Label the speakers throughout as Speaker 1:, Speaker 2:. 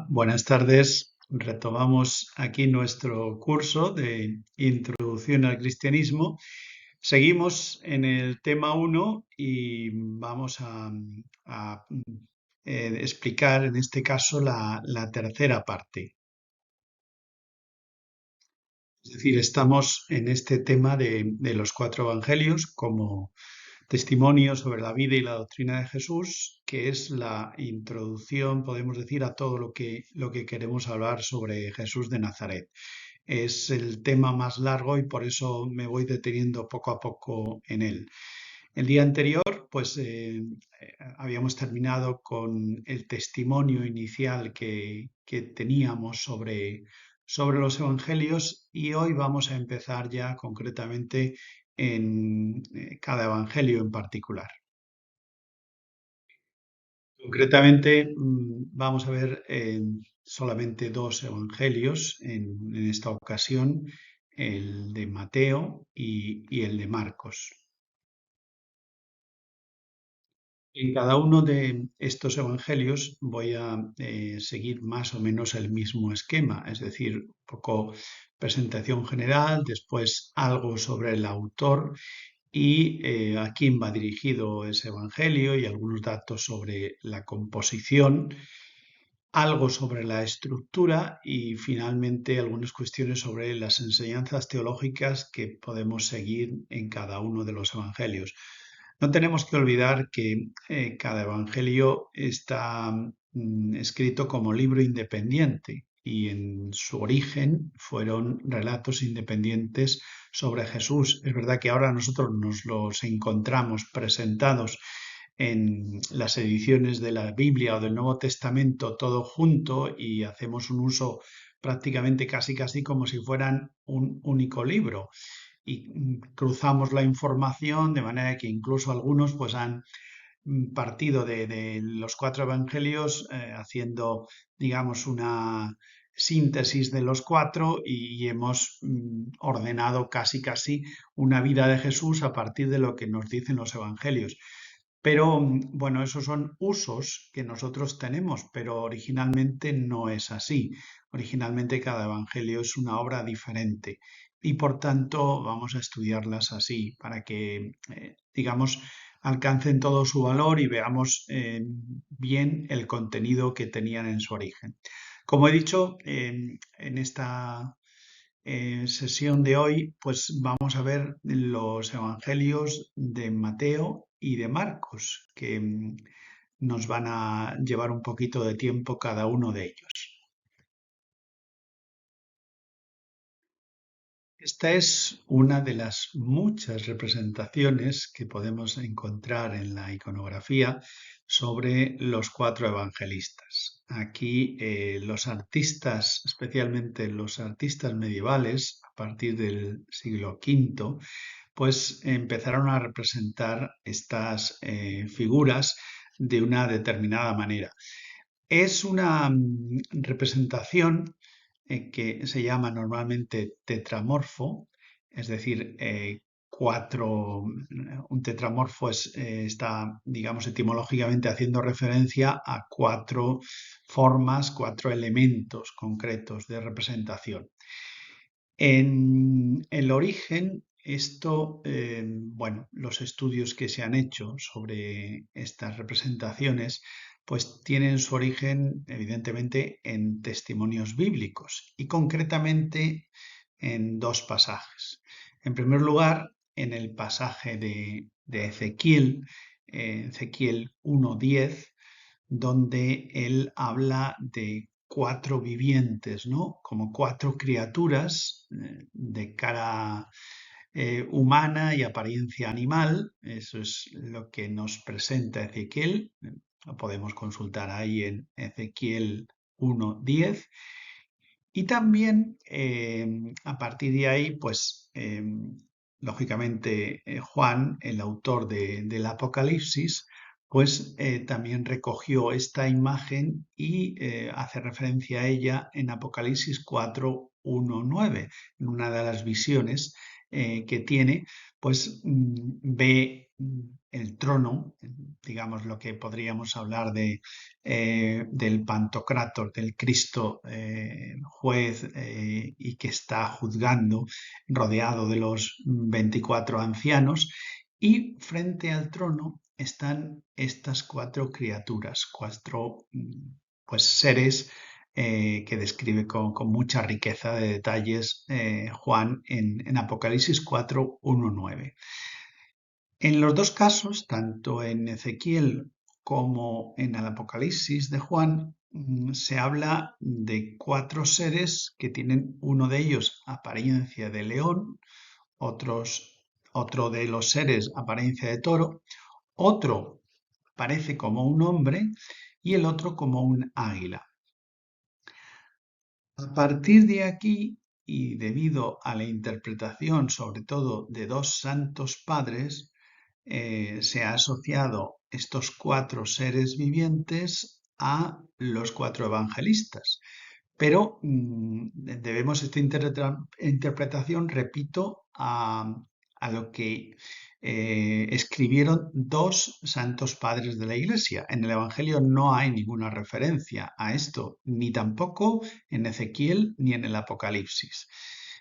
Speaker 1: Buenas tardes. Retomamos aquí nuestro curso de Introducción al Cristianismo. Seguimos en el tema uno y vamos a explicar en este caso la tercera parte. Es decir, estamos en este tema de los cuatro evangelios como testimonio sobre la vida y la doctrina de Jesús, que es la introducción, podemos decir, a todo lo que queremos hablar sobre Jesús de Nazaret. Es el tema más largo y por eso me voy deteniendo poco a poco en él. El día anterior, pues habíamos terminado con el testimonio inicial que teníamos sobre los evangelios y hoy vamos a empezar ya concretamente en cada evangelio en particular. Concretamente, vamos a ver solamente dos evangelios en esta ocasión, el de Mateo y el de Marcos. En cada uno de estos evangelios voy a seguir más o menos el mismo esquema, es decir, un poco presentación general, después algo sobre el autor y a quién va dirigido ese evangelio y algunos datos sobre la composición, algo sobre la estructura y finalmente algunas cuestiones sobre las enseñanzas teológicas que podemos seguir en cada uno de los evangelios. No tenemos que olvidar que cada evangelio está escrito como libro independiente y en su origen fueron relatos independientes sobre Jesús. Es verdad que ahora nosotros nos los encontramos presentados en las ediciones de la Biblia o del Nuevo Testamento todo junto y hacemos un uso prácticamente casi como si fueran un único libro y cruzamos la información de manera que incluso algunos pues han partido de los cuatro evangelios haciendo digamos una síntesis de los cuatro y hemos ordenado casi una vida de Jesús a partir de lo que nos dicen los evangelios. Pero bueno, esos son usos que nosotros tenemos, pero originalmente no es así. Originalmente cada evangelio es una obra diferente y por tanto vamos a estudiarlas así para que, digamos, alcancen todo su valor y veamos bien el contenido que tenían en su origen. Como he dicho, en esta sesión de hoy, pues vamos a ver los evangelios de Mateo y de Marcos, que nos van a llevar un poquito de tiempo cada uno de ellos. Esta es una de las muchas representaciones que podemos encontrar en la iconografía sobre los cuatro evangelistas. Aquí los artistas, especialmente los artistas medievales, a partir del siglo V, pues empezaron a representar estas figuras de una determinada manera. Es una representación que se llama normalmente tetramorfo, es decir, un tetramorfo está, digamos, etimológicamente haciendo referencia a cuatro formas, cuatro elementos concretos de representación. En el origen, bueno, los estudios que se han hecho sobre estas representaciones, pues tienen su origen evidentemente en testimonios bíblicos y concretamente en dos pasajes. En primer lugar, en el pasaje de Ezequiel, Ezequiel 1:10, donde él habla de cuatro vivientes, ¿no? Como cuatro criaturas de cara humana y apariencia animal. Eso es lo que nos presenta Ezequiel. Lo podemos consultar ahí en Ezequiel 1:10. Y también a partir de ahí, pues lógicamente Juan, el autor del Apocalipsis, pues también recogió esta imagen y hace referencia a ella en Apocalipsis 4:1-9, en una de las visiones que tiene, pues ve el trono, digamos lo que podríamos hablar del Pantocrátor, del Cristo juez y que está juzgando, rodeado de los 24 ancianos, y frente al trono están estas cuatro criaturas, cuatro pues, seres que describe con mucha riqueza de detalles Juan en Apocalipsis 4, 1, 9. En los dos casos, tanto en Ezequiel como en el Apocalipsis de Juan, se habla de cuatro seres que tienen uno de ellos apariencia de león, otro de los seres apariencia de toro, otro parece como un hombre y el otro como un águila. A partir de aquí, y debido a la interpretación sobre todo de dos santos padres, se ha asociado estos cuatro seres vivientes a los cuatro evangelistas. Pero debemos esta interpretación, repito, a lo que escribieron dos santos padres de la Iglesia. En el Evangelio no hay ninguna referencia a esto, ni tampoco en Ezequiel ni en el Apocalipsis.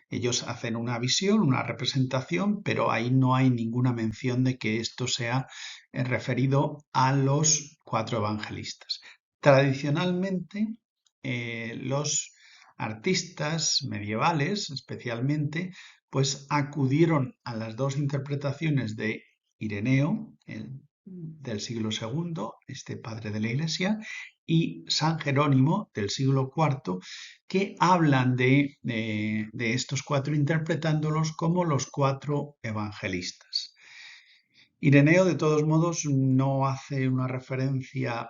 Speaker 1: Ellos hacen una visión, una representación, pero ahí no hay ninguna mención de que esto sea referido a los cuatro evangelistas. Tradicionalmente, los artistas medievales, especialmente, pues acudieron a las dos interpretaciones de Ireneo, del siglo II, este padre de la Iglesia, y San Jerónimo, del siglo IV, que hablan de estos cuatro interpretándolos como los cuatro evangelistas. Ireneo, de todos modos, no hace una referencia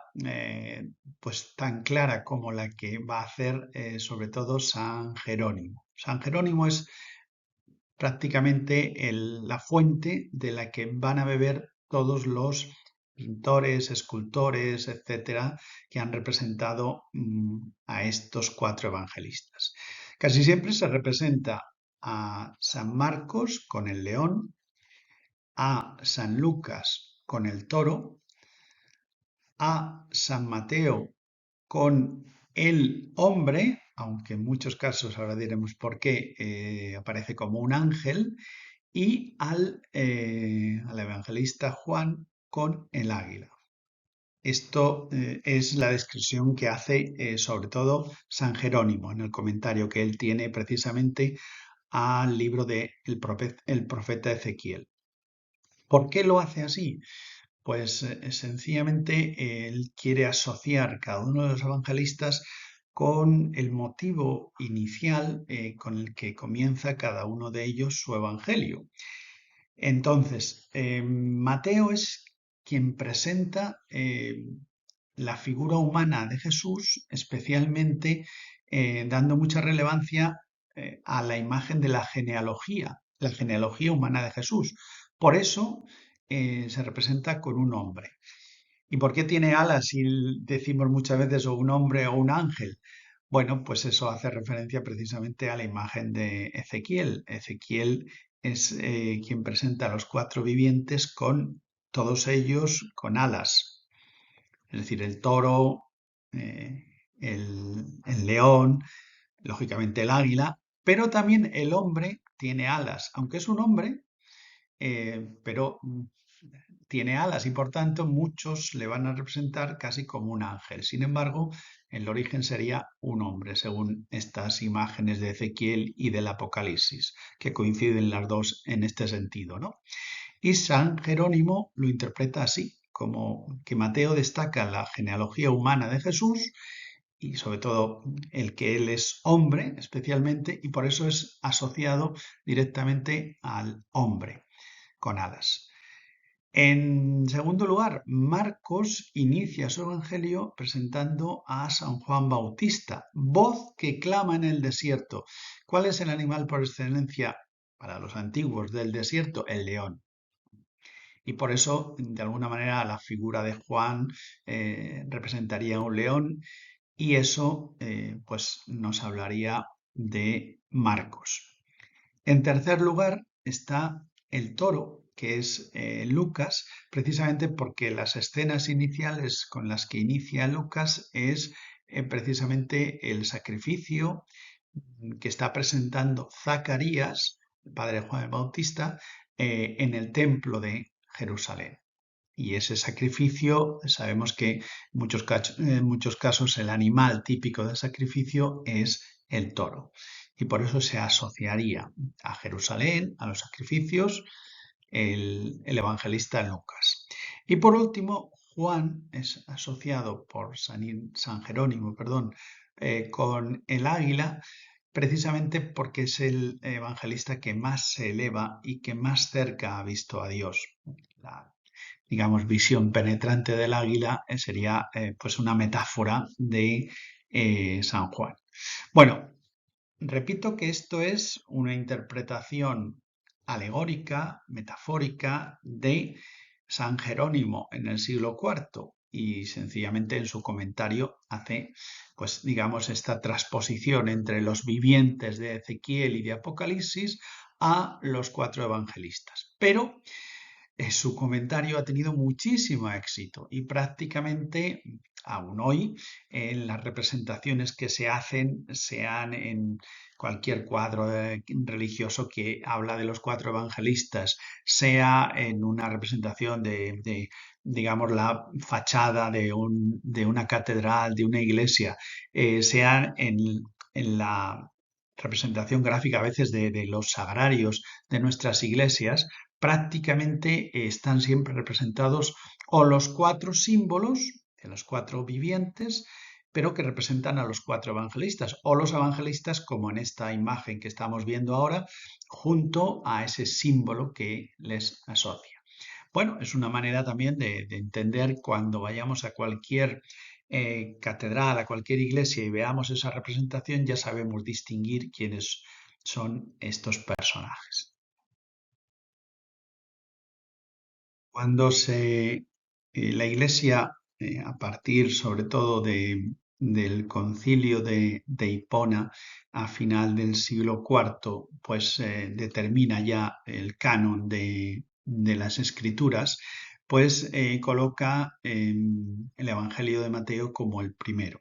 Speaker 1: pues tan clara como la que va a hacer sobre todo San Jerónimo. San Jerónimo es prácticamente la fuente de la que van a beber todos los pintores, escultores, etcétera, que han representado a estos cuatro evangelistas. Casi siempre se representa a San Marcos con el león, a San Lucas con el toro, a San Mateo con el hombre, aunque en muchos casos, ahora diremos por qué, aparece como un ángel, y al evangelista Juan con el águila. Esto es la descripción que hace sobre todo San Jerónimo en el comentario que él tiene precisamente al libro del el profeta Ezequiel. ¿Por qué lo hace así? Pues sencillamente él quiere asociar cada uno de los evangelistas con el motivo inicial con el que comienza cada uno de ellos su evangelio. Entonces, Mateo es quien presenta la figura humana de Jesús, especialmente dando mucha relevancia a la imagen de la genealogía humana de Jesús. Por eso se representa con un hombre. ¿Y por qué tiene alas si decimos muchas veces o un hombre o un ángel? Bueno, pues eso hace referencia precisamente a la imagen de Ezequiel. Ezequiel es quien presenta a los cuatro vivientes con todos ellos con alas, es decir, el toro, eh, el león, lógicamente el águila, pero también el hombre tiene alas, aunque es un hombre, pero tiene alas y por tanto muchos le van a representar casi como un ángel. Sin embargo, el origen sería un hombre, según estas imágenes de Ezequiel y del Apocalipsis, que coinciden las dos en este sentido, ¿no? Y San Jerónimo lo interpreta así, como que Mateo destaca la genealogía humana de Jesús y sobre todo el que él es hombre especialmente y por eso es asociado directamente al hombre con alas. En segundo lugar, Marcos inicia su evangelio presentando a San Juan Bautista, voz que clama en el desierto. ¿Cuál es el animal por excelencia para los antiguos del desierto? El león. Y por eso, de alguna manera, la figura de Juan representaría un león y eso pues nos hablaría de Marcos. En tercer lugar está el toro, que es Lucas, precisamente porque las escenas iniciales con las que inicia Lucas es precisamente el sacrificio que está presentando Zacarías, el padre de Juan el Bautista, en el templo de Jerusalén. Y ese sacrificio, sabemos que en muchos casos el animal típico del sacrificio es el toro. Y por eso se asociaría a Jerusalén, a los sacrificios, el evangelista Lucas. Y por último, Juan es asociado por San Jerónimo, perdón, con el águila, precisamente porque es el evangelista que más se eleva y que más cerca ha visto a Dios. La, digamos, visión penetrante del águila sería pues una metáfora de San Juan. Bueno, repito que esto es una interpretación alegórica, metafórica de San Jerónimo en el siglo IV y sencillamente en su comentario hace, pues digamos, esta transposición entre los vivientes de Ezequiel y de Apocalipsis a los cuatro evangelistas. Pero su comentario ha tenido muchísimo éxito y prácticamente aún hoy en las representaciones que se hacen, sean en cualquier cuadro religioso que habla de los cuatro evangelistas, sea en una representación digamos, la fachada de una catedral, de una iglesia, sea en la representación gráfica a veces de los sagrarios de nuestras iglesias, prácticamente están siempre representados o los cuatro símbolos de los cuatro vivientes, pero que representan a los cuatro evangelistas, o los evangelistas como en esta imagen que estamos viendo ahora, junto a ese símbolo que les asocia. Bueno, es una manera también de entender cuando vayamos a cualquier catedral, a cualquier iglesia y veamos esa representación, ya sabemos distinguir quiénes son estos personajes. Cuando la Iglesia, a partir sobre todo del concilio de Hipona a final del siglo IV, pues determina ya el canon de las Escrituras, pues coloca el Evangelio de Mateo como el primero.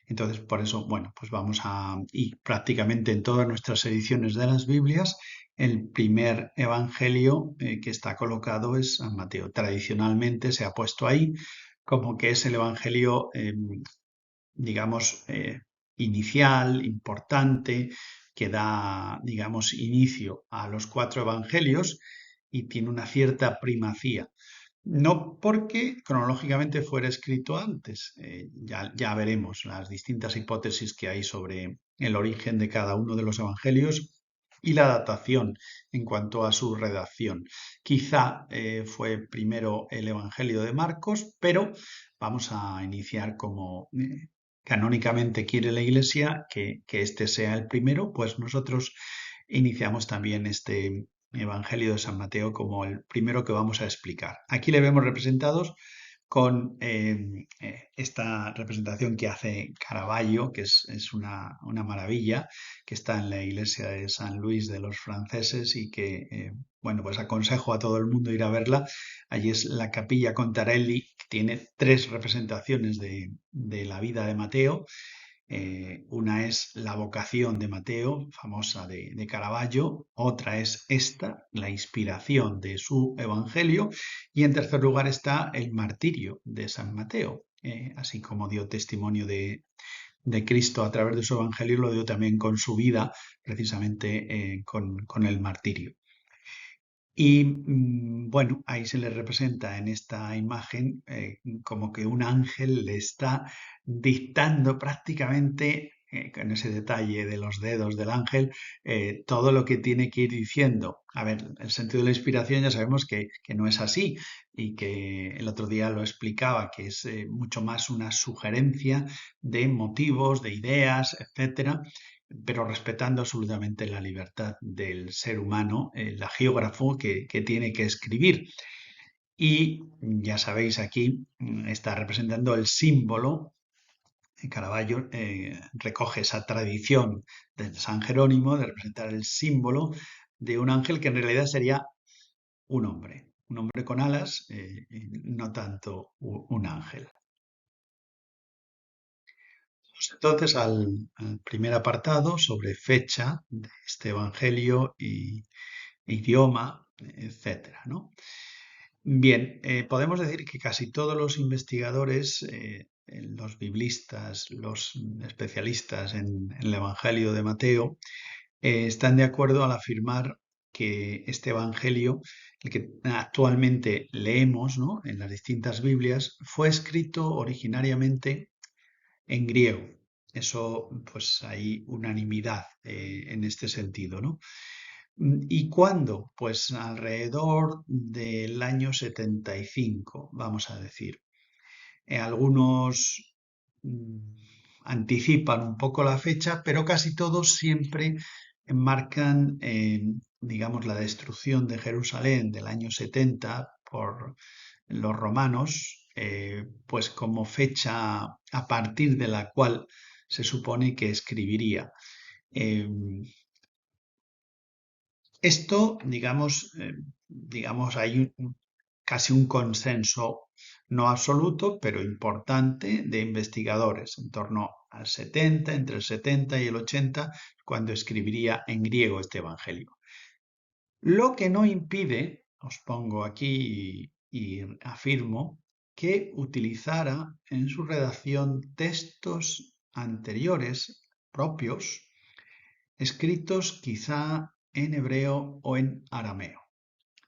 Speaker 1: Entonces, por eso, bueno, pues y prácticamente en todas nuestras ediciones de las Biblias, el primer evangelio que está colocado es San Mateo. Tradicionalmente se ha puesto ahí como que es el evangelio, digamos, inicial, importante, que da, digamos, inicio a los cuatro evangelios y tiene una cierta primacía. No porque cronológicamente fuera escrito antes, ya veremos las distintas hipótesis que hay sobre el origen de cada uno de los evangelios y la datación en cuanto a su redacción. Quizá fue primero el Evangelio de Marcos, pero vamos a iniciar como canónicamente quiere la Iglesia que este sea el primero, pues nosotros iniciamos también este Evangelio de San Mateo como el primero que vamos a explicar. Aquí le vemos representados con esta representación que hace Caravaggio, que es una maravilla, que está en la iglesia de San Luis de los franceses y que, bueno, pues aconsejo a todo el mundo ir a verla. Allí es la Capilla Contarelli, que tiene tres representaciones de la vida de Mateo. Una es la vocación de Mateo, famosa de Caravaggio, otra es esta, la inspiración de su evangelio, y en tercer lugar está el martirio de San Mateo, así como dio testimonio de Cristo a través de su evangelio, lo dio también con su vida, precisamente con el martirio. Y bueno, ahí se le representa en esta imagen como que un ángel le está dictando prácticamente, con ese detalle de los dedos del ángel, todo lo que tiene que ir diciendo. A ver, el sentido de la inspiración ya sabemos que no es así y que el otro día lo explicaba, que es mucho más una sugerencia de motivos, de ideas, etcétera, pero respetando absolutamente la libertad del ser humano, el geógrafo que tiene que escribir. Y ya sabéis, aquí está representando el símbolo. Caravaggio recoge esa tradición de San Jerónimo de representar el símbolo de un ángel que en realidad sería un hombre con alas, no tanto un ángel. Pues entonces al primer apartado sobre fecha de este evangelio y idioma, etcétera, ¿no? Bien, podemos decir que casi todos los investigadores, los biblistas, los especialistas en el Evangelio de Mateo, están de acuerdo al afirmar que este Evangelio, el que actualmente leemos, ¿no?, en las distintas Biblias, fue escrito originariamente en griego. Eso, pues hay unanimidad en este sentido, ¿no? ¿Y cuándo? Pues alrededor del año 75, vamos a decir. Algunos anticipan un poco la fecha, pero casi todos siempre enmarcan, digamos, la destrucción de Jerusalén del año 70 por los romanos, pues como fecha a partir de la cual se supone que escribiría. Eh, Esto, digamos, hay casi un consenso no absoluto, pero importante, de investigadores en torno al 70, entre el 70 y el 80, cuando escribiría en griego este evangelio. Lo que no impide, os pongo aquí y afirmo, que utilizara en su redacción textos anteriores propios, escritos quizá en hebreo o en arameo.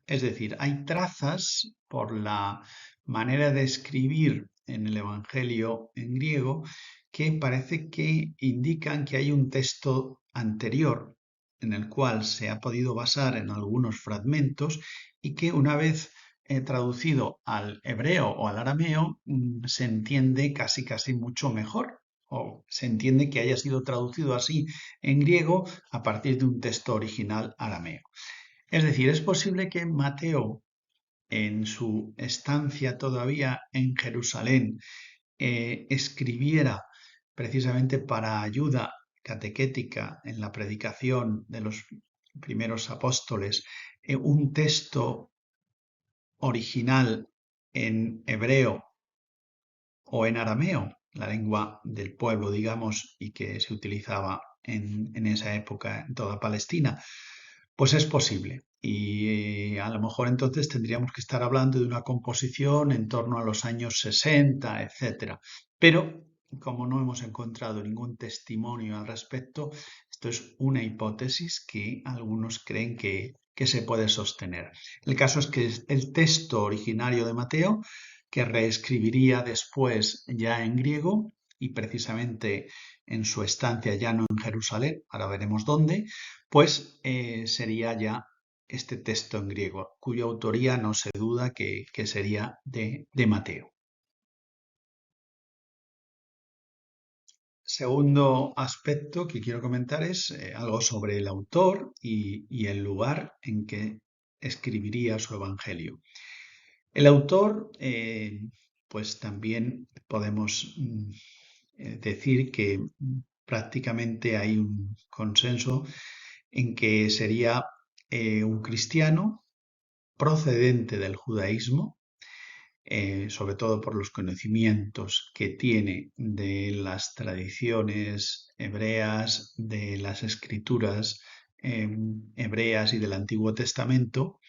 Speaker 1: Es decir, hay trazas por la manera de escribir en el Evangelio en griego que parece que indican que hay un texto anterior en el cual se ha podido basar en algunos fragmentos y que una vez traducido al hebreo o al arameo se entiende casi mucho mejor, o se entiende que haya sido traducido así en griego a partir de un texto original arameo. Es decir, es posible que Mateo, en su estancia todavía en Jerusalén, escribiera precisamente para ayuda catequética en la predicación de los primeros apóstoles, un texto original en hebreo o en arameo, la lengua del pueblo, digamos, y que se utilizaba en esa época en toda Palestina. Pues es posible. Y a lo mejor entonces tendríamos que estar hablando de una composición en torno a los años 60, etcétera. Pero como no hemos encontrado ningún testimonio al respecto, esto es una hipótesis que algunos creen que se puede sostener. El caso es que el texto originario de Mateo, que reescribiría después ya en griego y precisamente en su estancia ya no en Jerusalén, ahora veremos dónde, pues sería ya este texto en griego, cuya autoría no se duda que sería de Mateo. Segundo aspecto que quiero comentar es algo sobre el autor y el lugar en que escribiría su evangelio. El autor, pues también podemos decir que prácticamente hay un consenso en que sería un cristiano procedente del judaísmo, sobre todo por los conocimientos que tiene de las tradiciones hebreas, de las escrituras hebreas y del Antiguo Testamento,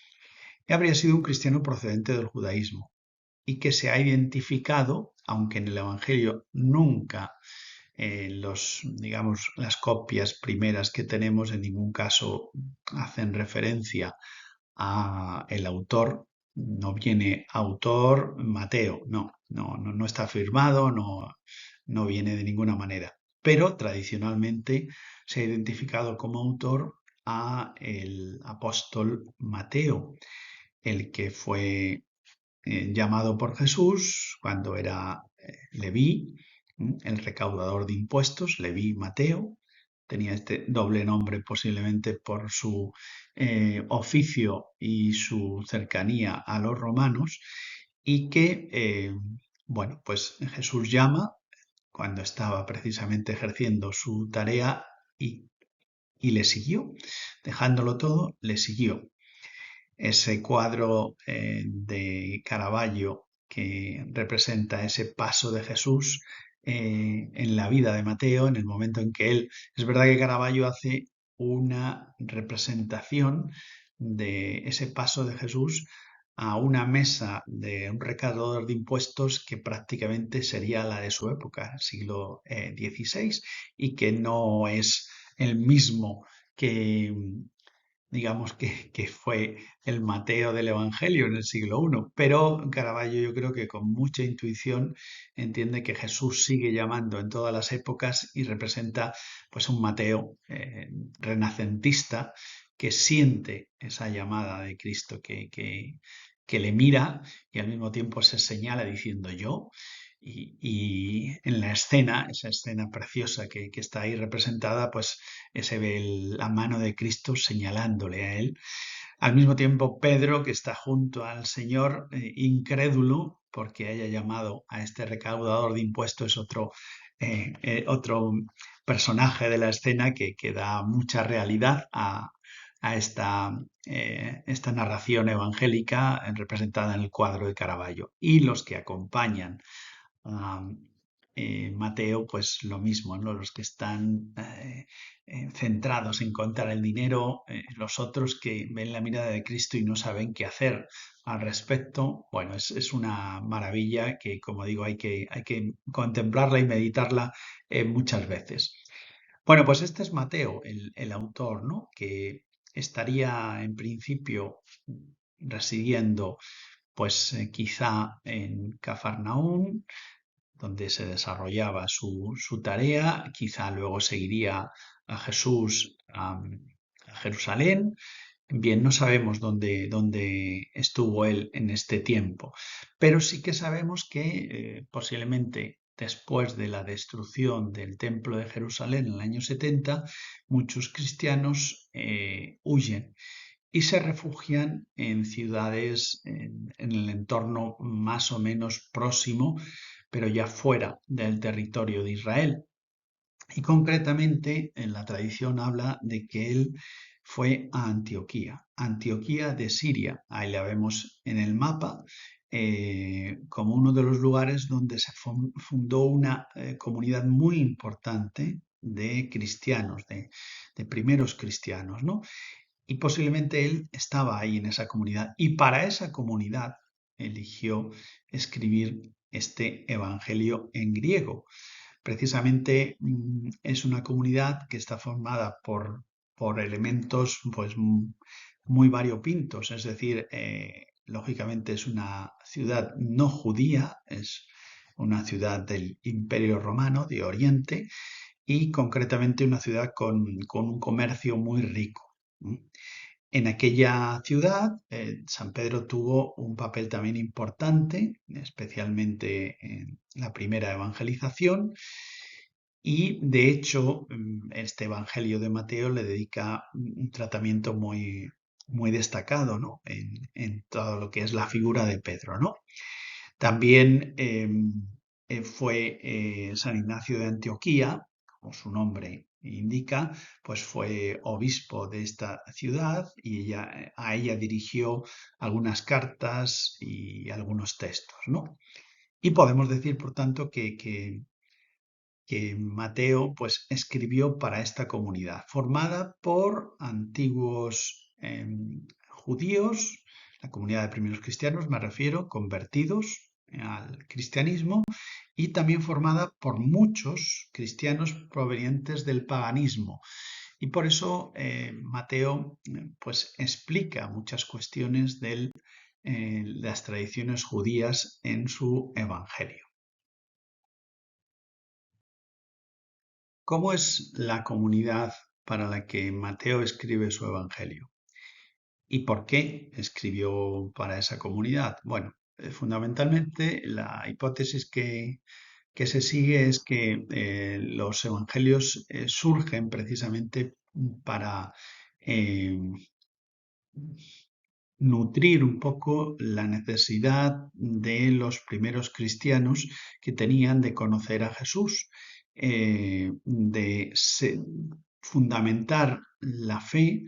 Speaker 1: habría sido un cristiano procedente del judaísmo y que se ha identificado, aunque en el Evangelio nunca digamos, las copias primeras que tenemos en ningún caso hacen referencia a el autor, no viene autor Mateo, no está firmado, no viene de ninguna manera. Pero tradicionalmente se ha identificado como autor a el apóstol Mateo, el que fue llamado por Jesús cuando era Leví, el recaudador de impuestos, Leví Mateo. Tenía este doble nombre posiblemente por su oficio y su cercanía a los romanos, y que, bueno, pues Jesús llama cuando estaba precisamente ejerciendo su tarea y le siguió, dejándolo todo, le siguió. ese cuadro de Caravaggio que representa ese paso de Jesús en la vida de Mateo, en el momento en que él, es verdad que Caravaggio hace una representación de ese paso de Jesús a una mesa de un recaudador de impuestos que prácticamente sería la de su época, siglo XVI, y que no es el mismo que, digamos, que fue el Mateo del Evangelio en el siglo I. Pero Caravaggio, yo creo que con mucha intuición entiende que Jesús sigue llamando en todas las épocas y representa pues un Mateo renacentista que siente esa llamada de Cristo, que le mira y al mismo tiempo se señala diciendo yo. Y en la escena, esa escena preciosa que está ahí representada, pues se ve la mano de Cristo señalándole a él. Al mismo tiempo, Pedro, que está junto al Señor, incrédulo, porque haya llamado a este recaudador de impuestos, es otro personaje de la escena que da mucha realidad a esta narración evangélica representada en el cuadro de Caravaggio. Y los que acompañan a Mateo, pues lo mismo, ¿no? Los que están centrados en contar el dinero, los otros que ven la mirada de Cristo y no saben qué hacer al respecto. Bueno, es una maravilla que, como digo, hay que contemplarla y meditarla muchas veces. Bueno, pues este es Mateo, el autor, ¿no? Que estaría en principio residiendo, pues quizá en Cafarnaún, donde se desarrollaba su tarea, quizá luego seguiría a Jesús a Jerusalén. Bien, no sabemos dónde estuvo él en este tiempo, pero sí que sabemos que posiblemente después de la destrucción del templo de Jerusalén en el año 70, muchos cristianos huyen y se refugian en ciudades en el entorno más o menos próximo, pero ya fuera del territorio de Israel. Y concretamente en la tradición habla de que él fue a Antioquía, Antioquía de Siria. Ahí la vemos en el mapa como uno de los lugares donde se fundó una comunidad muy importante de cristianos, de primeros cristianos, ¿no? Y posiblemente él estaba ahí en esa comunidad. Y para esa comunidad eligió escribir este evangelio en griego. Precisamente es una comunidad que está formada por elementos pues, muy variopintos. Es decir, lógicamente es una ciudad no judía, es una ciudad del Imperio Romano de Oriente y concretamente una ciudad con un comercio muy rico. En aquella ciudad, San Pedro tuvo un papel también importante, especialmente en la primera evangelización, y de hecho este Evangelio de Mateo le dedica un tratamiento muy destacado, ¿no? en todo lo que es la figura de Pedro, ¿no? También fue San Ignacio de Antioquía, como su nombre indica, pues fue obispo de esta ciudad y a ella dirigió algunas cartas y algunos textos, ¿no? Y podemos decir, por tanto, que Mateo pues, escribió para esta comunidad, formada por antiguos judíos, la comunidad de primeros cristianos, me refiero, convertidos al cristianismo, y también formada por muchos cristianos provenientes del paganismo. Y por eso Mateo pues, explica muchas cuestiones de las tradiciones judías en su evangelio. ¿Cómo es la comunidad para la que Mateo escribe su evangelio? ¿Y por qué escribió para esa comunidad? Bueno, fundamentalmente la hipótesis que se sigue es que los evangelios surgen precisamente para nutrir un poco la necesidad de los primeros cristianos que tenían de conocer a Jesús, de fundamentar la fe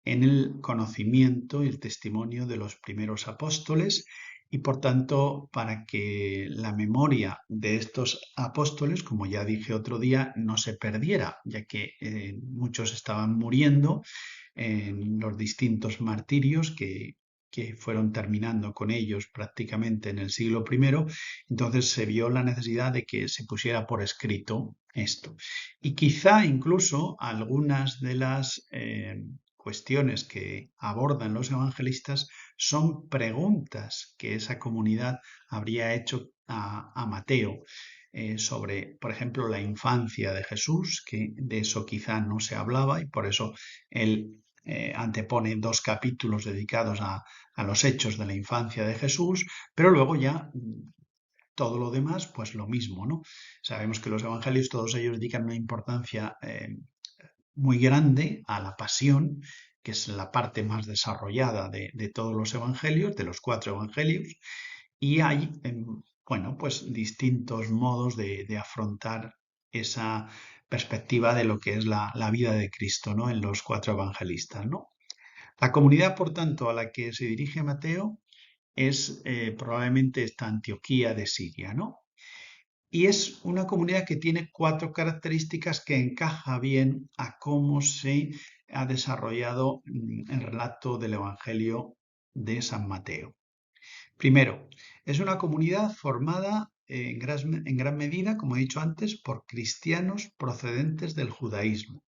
Speaker 1: en el conocimiento y el testimonio de los primeros apóstoles y por tanto para que la memoria de estos apóstoles, como ya dije otro día, no se perdiera, ya que muchos estaban muriendo en los distintos martirios que fueron terminando con ellos prácticamente en el siglo I, entonces se vio la necesidad de que se pusiera por escrito esto. Y quizá incluso algunas de las cuestiones que abordan los evangelistas son preguntas que esa comunidad habría hecho a Mateo sobre, por ejemplo, la infancia de Jesús, que de eso quizá no se hablaba y por eso él antepone 2 capítulos dedicados a los hechos de la infancia de Jesús, pero luego ya todo lo demás, pues lo mismo, ¿no? Sabemos que los evangelios, todos ellos dedican una importancia muy grande a la pasión, que es la parte más desarrollada de todos los evangelios, de los 4 evangelios, y hay, bueno, pues distintos modos de afrontar esa perspectiva de lo que es la vida de Cristo, ¿no? En los 4 evangelistas, ¿no? La comunidad, por tanto, a la que se dirige Mateo es probablemente esta Antioquía de Siria, ¿no? Y es una comunidad que tiene 4 características que encaja bien a cómo se ha desarrollado el relato del Evangelio de San Mateo. Primero, es una comunidad formada en gran medida, como he dicho antes, por cristianos procedentes del judaísmo.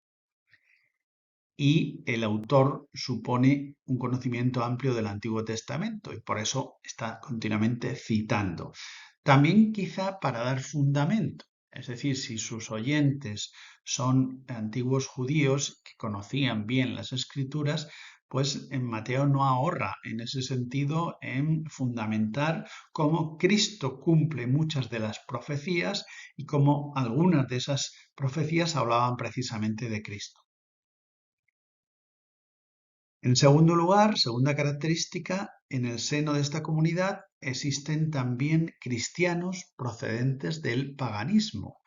Speaker 1: Y el autor supone un conocimiento amplio del Antiguo Testamento y por eso está continuamente citando. También quizá para dar fundamento, es decir, si sus oyentes son antiguos judíos que conocían bien las escrituras, pues en Mateo no ahorra en ese sentido en fundamentar cómo Cristo cumple muchas de las profecías y cómo algunas de esas profecías hablaban precisamente de Cristo. En segundo lugar, segunda característica, en el seno de esta comunidad existen también cristianos procedentes del paganismo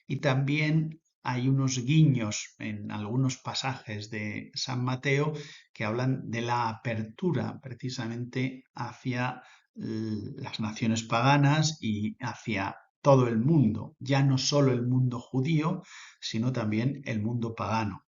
Speaker 1: y también hay unos guiños en algunos pasajes de San Mateo que hablan de la apertura precisamente hacia las naciones paganas y hacia todo el mundo, ya no solo el mundo judío, sino también el mundo pagano.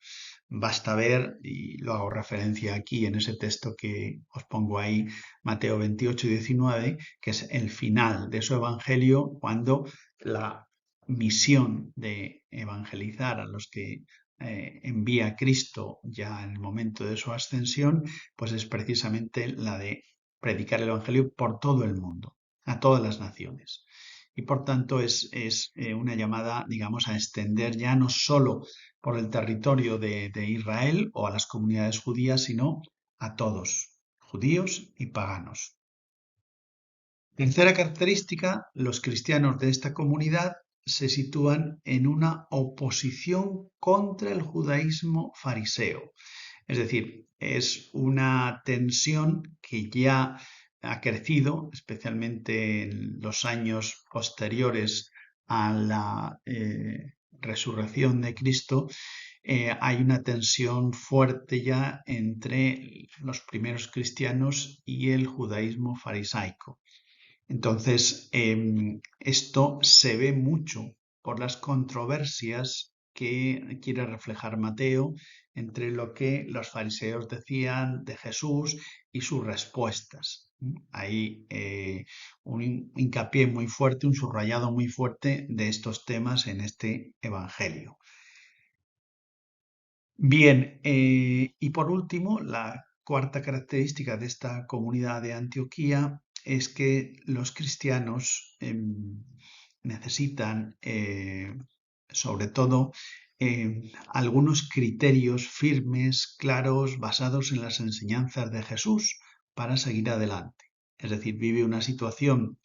Speaker 1: Basta ver, y lo hago referencia aquí en ese texto que os pongo ahí, Mateo 28 y 19, que es el final de su evangelio, cuando la misión de evangelizar a los que envía Cristo ya en el momento de su ascensión, pues es precisamente la de predicar el evangelio por todo el mundo, a todas las naciones. Y por tanto es una llamada, digamos, a extender ya no solo por el territorio de Israel o a las comunidades judías, sino a todos, judíos y paganos. Tercera característica, los cristianos de esta comunidad se sitúan en una oposición contra el judaísmo fariseo. Es decir, es una tensión que ya ha crecido, especialmente en los años posteriores a la resurrección de Cristo. Hay una tensión fuerte ya entre los primeros cristianos y el judaísmo farisaico. Entonces, esto se ve mucho por las controversias que quiere reflejar Mateo entre lo que los fariseos decían de Jesús y sus respuestas. Hay un hincapié muy fuerte, un subrayado muy fuerte de estos temas en este Evangelio. Bien, y por último, la cuarta característica de esta comunidad de Antioquía es que los cristianos necesitan, sobre todo, algunos criterios firmes, claros, basados en las enseñanzas de Jesús para seguir adelante. Es decir, vive una situación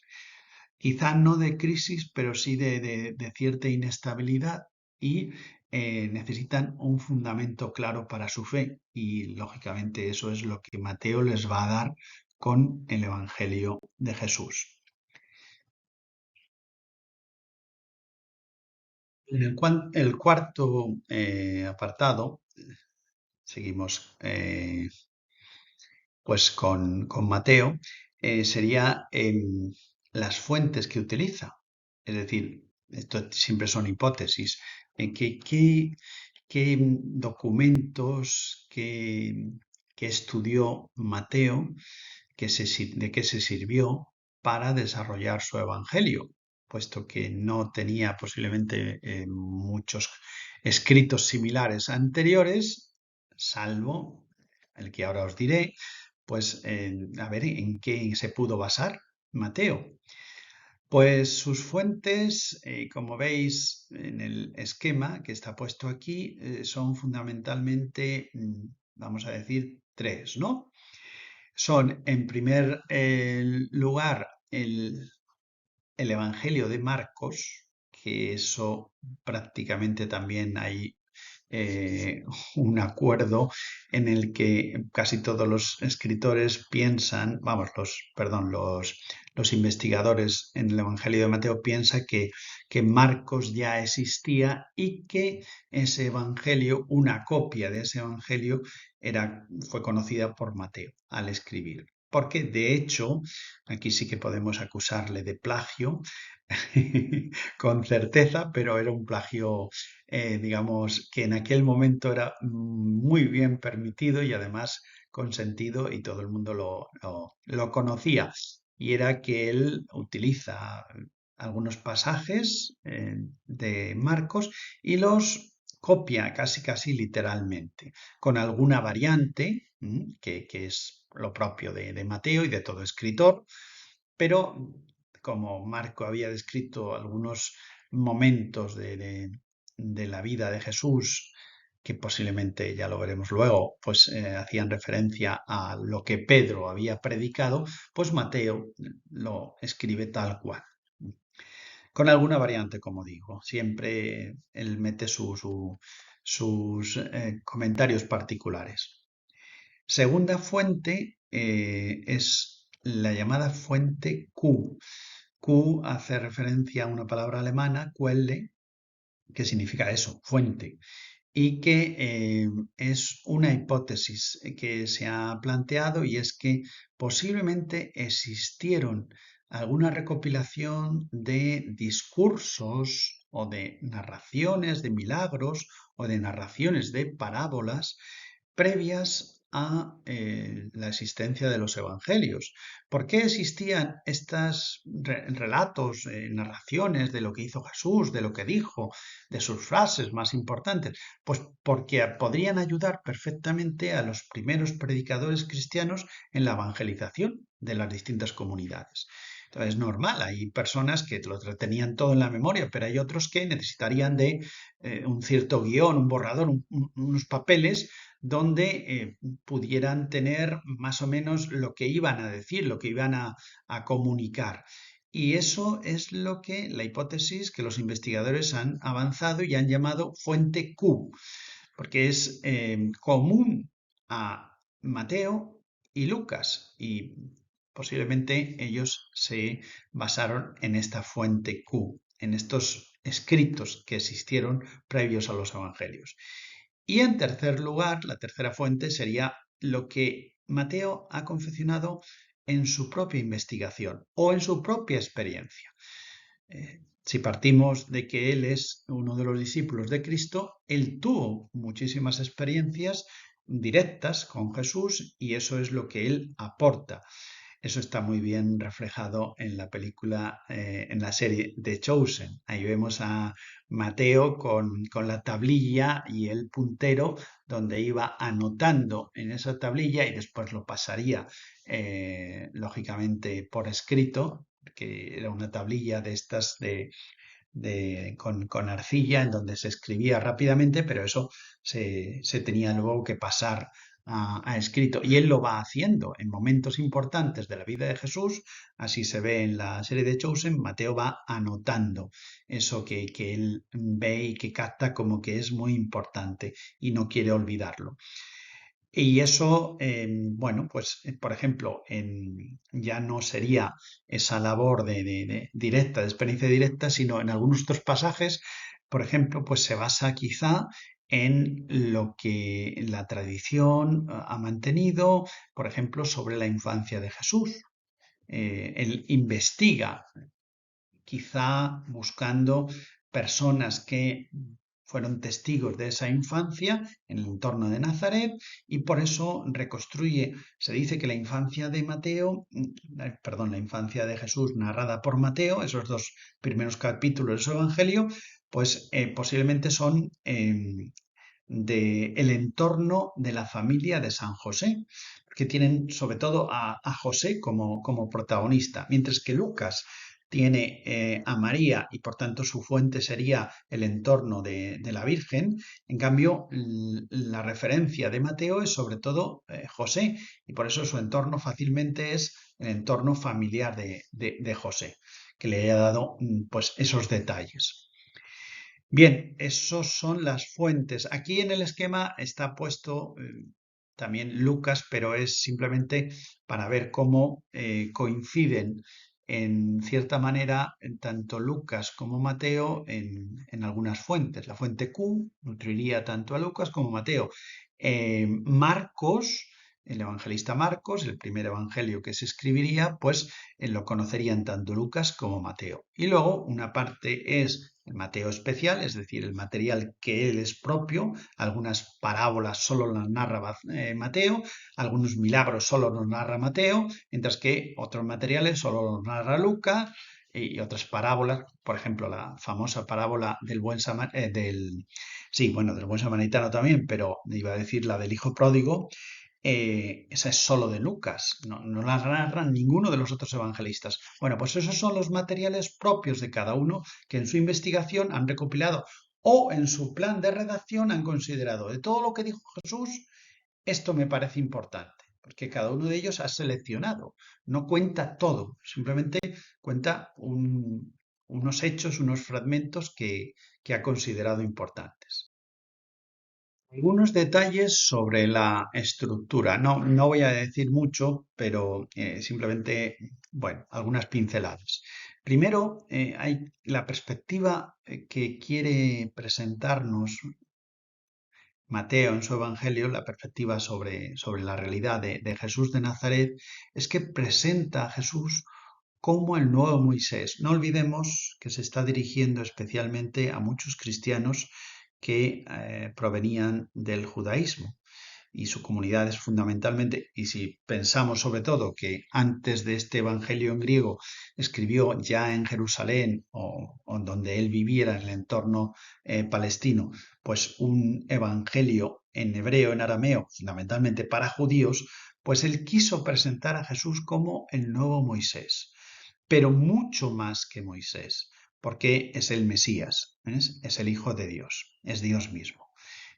Speaker 1: quizá no de crisis, pero sí de cierta inestabilidad y necesitan un fundamento claro para su fe y lógicamente eso es lo que Mateo les va a dar con el Evangelio de Jesús. En el cuarto apartado seguimos pues con Mateo, sería las fuentes que utiliza. Es decir, esto siempre son hipótesis. ¿Qué documentos, qué estudió Mateo, de qué se sirvió para desarrollar su evangelio? Puesto que no tenía posiblemente muchos escritos similares anteriores, salvo el que ahora os diré, pues a ver en qué se pudo basar Mateo. Pues sus fuentes, como veis en el esquema que está puesto aquí, son fundamentalmente, vamos a decir, tres, ¿no? Son, en primer lugar, el Evangelio de Marcos, que eso prácticamente también hay eh, un acuerdo en el que casi todos los escritores piensan, vamos, los investigadores en el Evangelio de Mateo piensan que Marcos ya existía y que ese Evangelio, una copia de ese Evangelio, fue conocida por Mateo al escribir. Porque de hecho, aquí sí que podemos acusarle de plagio, con certeza, pero era un plagio, digamos, que en aquel momento era muy bien permitido y además consentido y todo el mundo lo conocía. Y era que él utiliza algunos pasajes de Marcos y los copia casi literalmente, con alguna variante, que es lo propio de Mateo y de todo escritor, pero como Marco había descrito algunos momentos de la vida de Jesús, que posiblemente, ya lo veremos luego, pues hacían referencia a lo que Pedro había predicado, pues Mateo lo escribe tal cual. Con alguna variante, como digo. Siempre él mete sus comentarios particulares. Segunda fuente es la llamada fuente Q. Q hace referencia a una palabra alemana, Quelle, que significa eso, fuente, y que es una hipótesis que se ha planteado, y es que posiblemente existieron alguna recopilación de discursos o de narraciones de milagros o de narraciones de parábolas previas a la existencia de los evangelios. ¿Por qué existían estos relatos, narraciones de lo que hizo Jesús, de lo que dijo, de sus frases más importantes? Pues porque podrían ayudar perfectamente a los primeros predicadores cristianos en la evangelización de las distintas comunidades. Entonces es normal, hay personas que lo tenían todo en la memoria, pero hay otros que necesitarían de un cierto guión, un borrador, unos papeles donde pudieran tener más o menos lo que iban a decir, lo que iban a comunicar. Y eso es lo que la hipótesis que los investigadores han avanzado y han llamado fuente Q, porque es común a Mateo y Lucas, y posiblemente ellos se basaron en esta fuente Q, en estos escritos que existieron previos a los evangelios. Y en tercer lugar, la tercera fuente sería lo que Mateo ha confeccionado en su propia investigación o en su propia experiencia. Si partimos de que él es uno de los discípulos de Cristo, él tuvo muchísimas experiencias directas con Jesús y eso es lo que él aporta. Eso está muy bien reflejado en la película, en la serie The Chosen. Ahí vemos a Mateo con la tablilla y el puntero donde iba anotando en esa tablilla y después lo pasaría, lógicamente, por escrito, que era una tablilla de estas con arcilla en donde se escribía rápidamente, pero eso se tenía luego que pasar a escrito. Y él lo va haciendo en momentos importantes de la vida de Jesús, así se ve en la serie de Chosen, Mateo va anotando eso que él ve y que capta como que es muy importante y no quiere olvidarlo. Y eso, bueno, pues por ejemplo, ya no sería esa labor directa, de experiencia directa, sino en algunos otros pasajes, por ejemplo, pues se basa quizá en lo que la tradición ha mantenido, por ejemplo, sobre la infancia de Jesús. Él investiga, quizá buscando personas que fueron testigos de esa infancia en el entorno de Nazaret y por eso reconstruye, se dice que la infancia de Mateo, perdón, la infancia de Jesús narrada por Mateo, esos dos primeros capítulos de su evangelio, pues posiblemente son del entorno de la familia de San José, que tienen sobre todo a José como protagonista, mientras que Lucas tiene a María y por tanto su fuente sería el entorno de la Virgen. En cambio, la referencia de Mateo es sobre todo José y por eso su entorno fácilmente es el entorno familiar de José, que le haya dado pues esos detalles. Bien, esos son las fuentes. Aquí en el esquema está puesto también Lucas, pero es simplemente para ver cómo coinciden en cierta manera tanto Lucas como Mateo en algunas fuentes. La fuente Q nutriría tanto a Lucas como a Mateo. Marcos, el evangelista Marcos, el primer evangelio que se escribiría, pues lo conocerían tanto Lucas como Mateo. Y luego una parte es el Mateo especial, es decir, el material que él es propio. Algunas parábolas solo las narra Mateo, algunos milagros solo los narra Mateo, mientras que otros materiales solo los narra Lucas y otras parábolas, por ejemplo, la famosa parábola del sí, bueno, del buen samaritano también, pero iba a decir la del hijo pródigo, esa es solo de Lucas, no la narran ninguno de los otros evangelistas. Bueno, pues esos son los materiales propios de cada uno que en su investigación han recopilado o en su plan de redacción han considerado de todo lo que dijo Jesús, esto me parece importante, porque cada uno de ellos ha seleccionado, no cuenta todo, simplemente cuenta unos hechos, unos fragmentos que ha considerado importantes. Algunos detalles sobre la estructura. No voy a decir mucho, pero simplemente, bueno, algunas pinceladas. Primero, hay la perspectiva que quiere presentarnos Mateo en su Evangelio, la perspectiva sobre la realidad de Jesús de Nazaret, es que presenta a Jesús como el nuevo Moisés. No olvidemos que se está dirigiendo especialmente a muchos cristianos que provenían del judaísmo y su comunidad es fundamentalmente, y si pensamos sobre todo que antes de este evangelio en griego escribió ya en Jerusalén o donde él viviera en el entorno palestino, pues un evangelio en hebreo, en arameo, fundamentalmente para judíos, pues él quiso presentar a Jesús como el nuevo Moisés, pero mucho más que Moisés, porque es el Mesías, es el Hijo de Dios, es Dios mismo.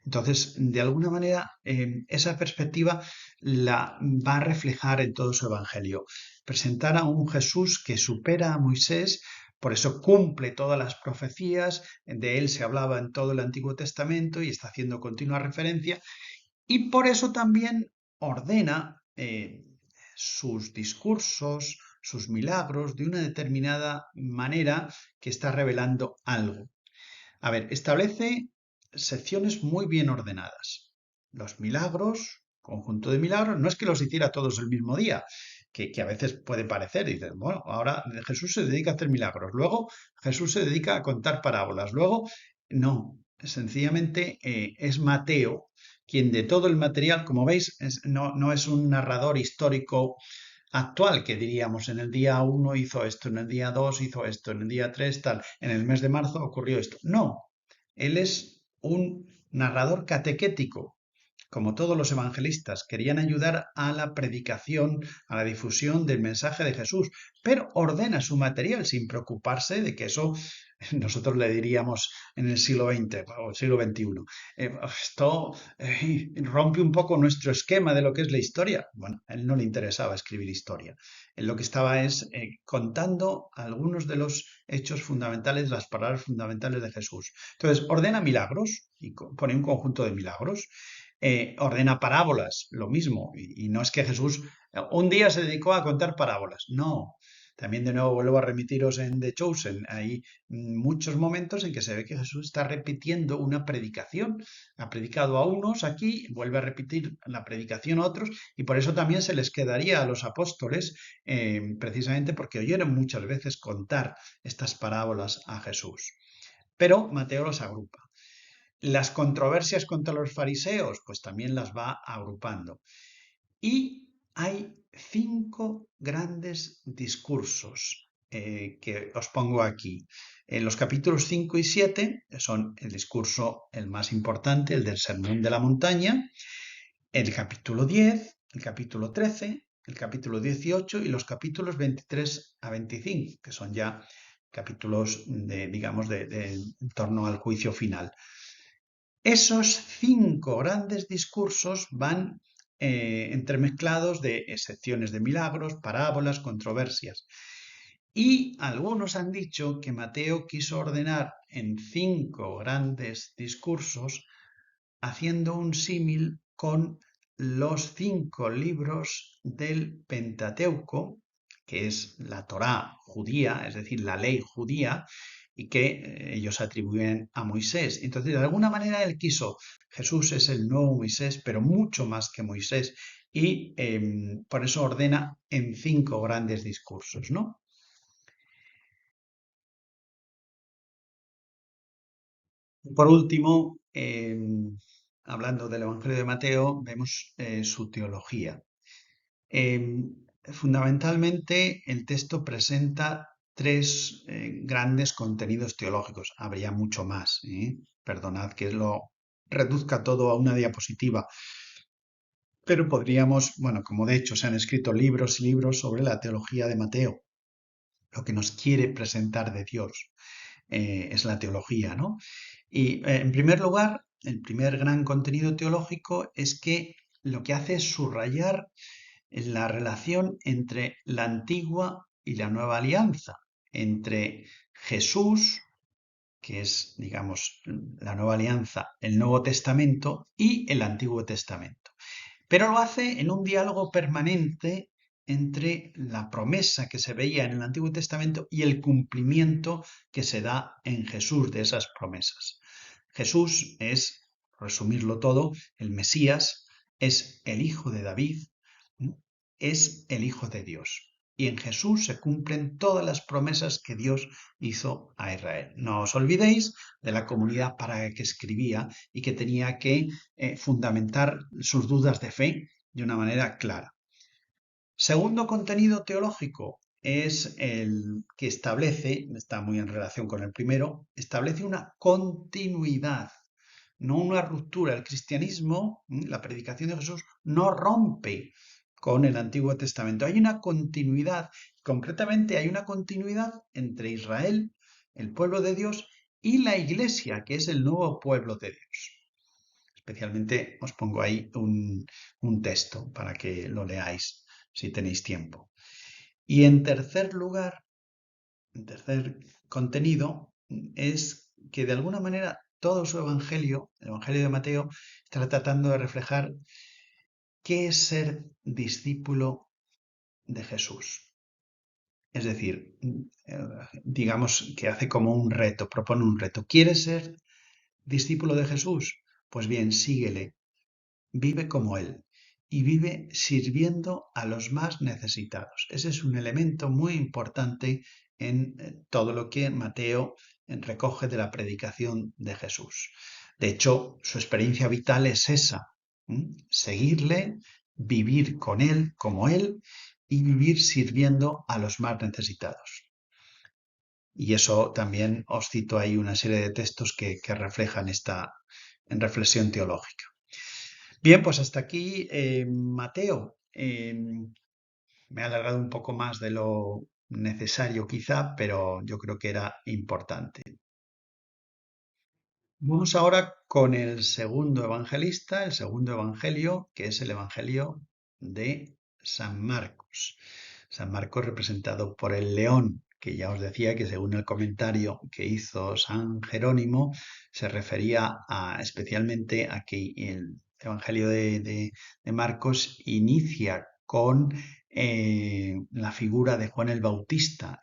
Speaker 1: Entonces, de alguna manera, esa perspectiva la va a reflejar en todo su evangelio. Presentar a un Jesús que supera a Moisés, por eso cumple todas las profecías, de él se hablaba en todo el Antiguo Testamento y está haciendo continua referencia, y por eso también ordena sus discursos, sus milagros, de una determinada manera que está revelando algo. A ver, establece secciones muy bien ordenadas. Los milagros, conjunto de milagros, no es que los hiciera todos el mismo día, que a veces puede parecer, y dices, bueno, ahora Jesús se dedica a hacer milagros, luego Jesús se dedica a contar parábolas, luego no, sencillamente es Mateo quien de todo el material, como veis, no es un narrador histórico actual, que diríamos en el día 1 hizo esto, en el día 2 hizo esto, en el día 3 tal, en el mes de marzo ocurrió esto. No, él es un narrador catequético, como todos los evangelistas, querían ayudar a la predicación, a la difusión del mensaje de Jesús, pero ordena su material sin preocuparse de que eso nosotros le diríamos en el siglo XX o siglo XXI. Esto rompe un poco nuestro esquema de lo que es la historia. Bueno, a él no le interesaba escribir historia. Él lo que estaba es contando algunos de los hechos fundamentales, las palabras fundamentales de Jesús. Entonces, ordena milagros y pone un conjunto de milagros. Ordena parábolas, lo mismo. Y no es que Jesús un día se dedicó a contar parábolas. No, También de nuevo vuelvo a remitiros en The Chosen. Hay muchos momentos en que se ve que Jesús está repitiendo una predicación. Ha predicado a unos aquí, vuelve a repetir la predicación a otros, y por eso también se les quedaría a los apóstoles, precisamente porque oyeron muchas veces contar estas parábolas a Jesús. Pero Mateo los agrupa. Las controversias contra los fariseos, pues también las va agrupando. Y hay 5 grandes discursos que os pongo aquí. En los capítulos 5 y 7 son el discurso el más importante, el del Sermón de la Montaña, el capítulo 10, el capítulo 13, el capítulo 18 y los capítulos 23 a 25, que son ya capítulos digamos, en torno al juicio final. Esos 5 grandes discursos van entremezclados de excepciones de milagros, parábolas, controversias. Y algunos han dicho que Mateo quiso ordenar en 5 grandes discursos, haciendo un símil con los 5 libros del Pentateuco, que es la Torá judía, es decir, la ley judía, y que ellos atribuyen a Moisés. Entonces, de alguna manera, él quiso, Jesús es el nuevo Moisés, pero mucho más que Moisés, y por eso ordena en 5 grandes discursos, ¿no? Por último, hablando del Evangelio de Mateo, vemos su teología. Fundamentalmente, el texto presenta 3 grandes contenidos teológicos. Habría mucho más, ¿eh? Perdonad que lo reduzca todo a una diapositiva, pero podríamos, bueno, como de hecho se han escrito libros y libros sobre la teología de Mateo, lo que nos quiere presentar de Dios. Es la teología, ¿no? Y en primer lugar, el primer gran contenido teológico es que lo que hace es subrayar la relación entre la antigua y la nueva alianza, entre Jesús, que es, digamos, la nueva alianza, el Nuevo Testamento y el Antiguo Testamento. Pero lo hace en un diálogo permanente entre la promesa que se veía en el Antiguo Testamento y el cumplimiento que se da en Jesús de esas promesas. Jesús es, resumirlo todo, el Mesías, es el Hijo de David, es el Hijo de Dios. Y en Jesús se cumplen todas las promesas que Dios hizo a Israel. No os olvidéis de la comunidad para la que escribía y que tenía que fundamentar sus dudas de fe de una manera clara. Segundo contenido teológico es el que establece, está muy en relación con el primero, establece una continuidad, no una ruptura. El cristianismo, la predicación de Jesús, no rompe con el Antiguo Testamento. Hay una continuidad, concretamente hay una continuidad entre Israel, el pueblo de Dios, y la Iglesia, que es el nuevo pueblo de Dios. Especialmente os pongo ahí un texto para que lo leáis si tenéis tiempo. Y en tercer lugar, el tercer contenido es que de alguna manera todo su evangelio, el Evangelio de Mateo, está tratando de reflejar qué es ser discípulo de Jesús. Es decir, digamos que hace como un reto, propone un reto. ¿Quieres ser discípulo de Jesús? Pues bien, síguele, vive como Él y vive sirviendo a los más necesitados. Ese es un elemento muy importante en todo lo que Mateo recoge de la predicación de Jesús. De hecho, su experiencia vital es esa, seguirle, vivir con Él como Él y vivir sirviendo a los más necesitados. Y eso también os cito ahí una serie de textos que reflejan esta en reflexión teológica. Bien, pues hasta aquí, Mateo. Me he alargado un poco más de lo necesario quizá, pero yo creo que era importante. Vamos ahora con el segundo evangelista, el segundo evangelio, que es el evangelio de San Marcos. San Marcos representado por el león, que ya os decía que según el comentario que hizo San Jerónimo, se refería especialmente a que el evangelio de Marcos inicia con la figura de Juan el Bautista,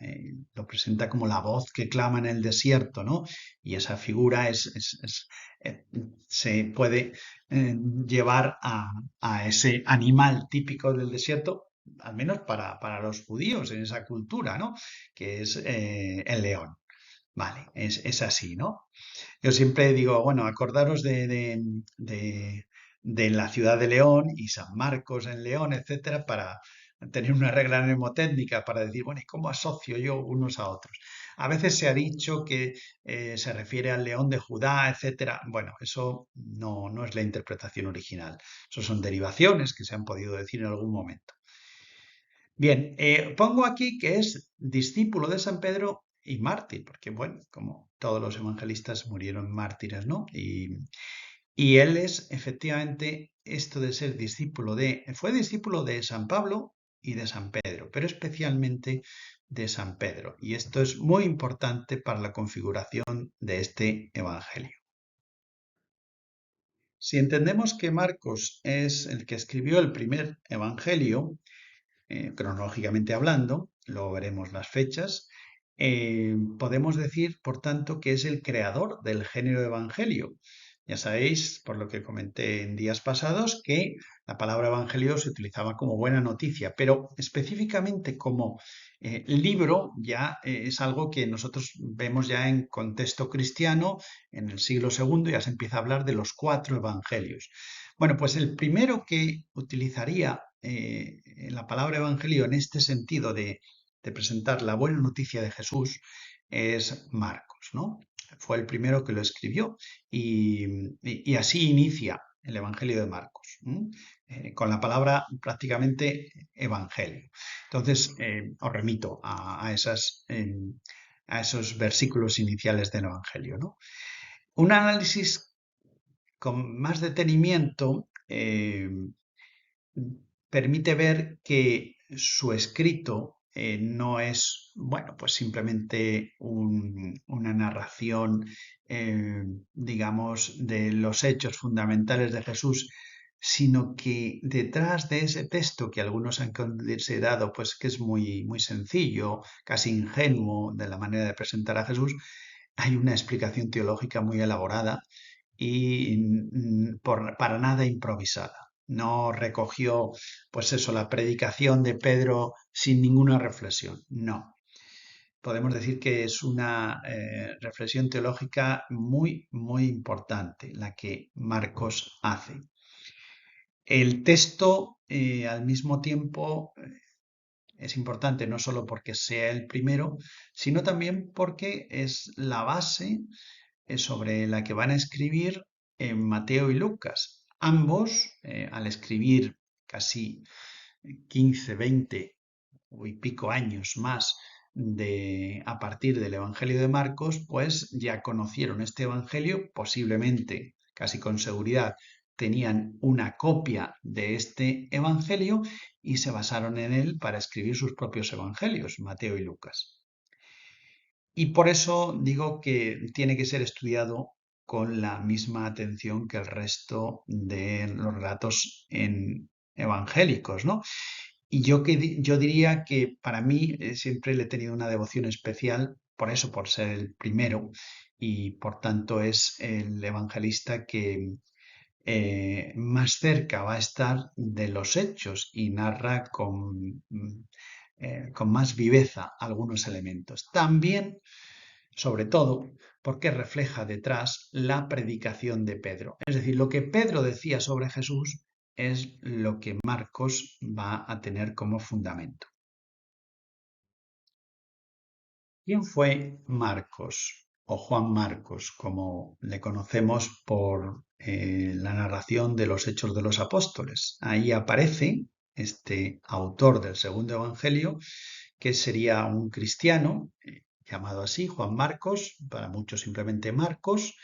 Speaker 1: lo presenta como la voz que clama en el desierto, ¿no? Y esa figura eh, se puede llevar a ese animal típico del desierto, al menos para los judíos en esa cultura, ¿no? Que es el león. Vale, es así, ¿no? Yo siempre digo, bueno, acordaros de la ciudad de León y San Marcos en León, etcétera, para tener una regla mnemotécnica para decir, bueno, ¿y cómo asocio yo unos a otros? A veces se ha dicho que se refiere al León de Judá, etcétera. Bueno, eso no es la interpretación original. Eso son derivaciones que se han podido decir en algún momento. Bien, pongo aquí que es discípulo de San Pedro y mártir, porque bueno, como todos los evangelistas murieron mártires, ¿no? Y él es efectivamente esto de ser fue discípulo de San Pablo y de San Pedro, pero especialmente de San Pedro. Y esto es muy importante para la configuración de este evangelio. Si entendemos que Marcos es el que escribió el primer evangelio, cronológicamente hablando, luego veremos las fechas, podemos decir, por tanto, que es el creador del género evangelio. Ya sabéis, por lo que comenté en días pasados, que la palabra evangelio se utilizaba como buena noticia, pero específicamente como libro ya es algo que nosotros vemos ya en contexto cristiano, en el siglo segundo ya se empieza a hablar de los 4 evangelios. Bueno, pues el primero que utilizaría la palabra evangelio en este sentido de presentar la buena noticia de Jesús es Marcos, ¿no? Fue el primero que lo escribió y así inicia el Evangelio de Marcos, con la palabra prácticamente evangelio. Entonces, os remito a esos versículos iniciales del Evangelio, ¿no? Un análisis con más detenimiento permite ver que su escrito no es, bueno, pues simplemente una narración, digamos, de los hechos fundamentales de Jesús, sino que detrás de ese texto que algunos han considerado, pues que es muy sencillo, casi ingenuo de la manera de presentar a Jesús, hay una explicación teológica muy elaborada y para nada improvisada. No recogió, pues eso, la predicación de Pedro sin ninguna reflexión. No. Podemos decir que es una reflexión teológica muy importante la que Marcos hace. El texto, al mismo tiempo, es importante no solo porque sea el primero, sino también porque es la base sobre la que van a escribir Mateo y Lucas. Ambos, al escribir casi 15, 20 y pico años más a partir del Evangelio de Marcos, pues ya conocieron este Evangelio, posiblemente, casi con seguridad, tenían una copia de este Evangelio y se basaron en él para escribir sus propios Evangelios, Mateo y Lucas. Y por eso digo que tiene que ser estudiado con la misma atención que el resto de los relatos evangélicos, ¿no? Y yo diría que para mí siempre le he tenido una devoción especial, por eso, por ser el primero, y por tanto es el evangelista que más cerca va a estar de los hechos y narra con más viveza algunos elementos. También, sobre todo, porque refleja detrás la predicación de Pedro. Es decir, lo que Pedro decía sobre Jesús es lo que Marcos va a tener como fundamento. ¿Quién fue Marcos o Juan Marcos, como le conocemos por la narración de los Hechos de los Apóstoles? Ahí aparece este autor del segundo evangelio, que sería un cristiano llamado así, Juan Marcos, para muchos simplemente Marcos,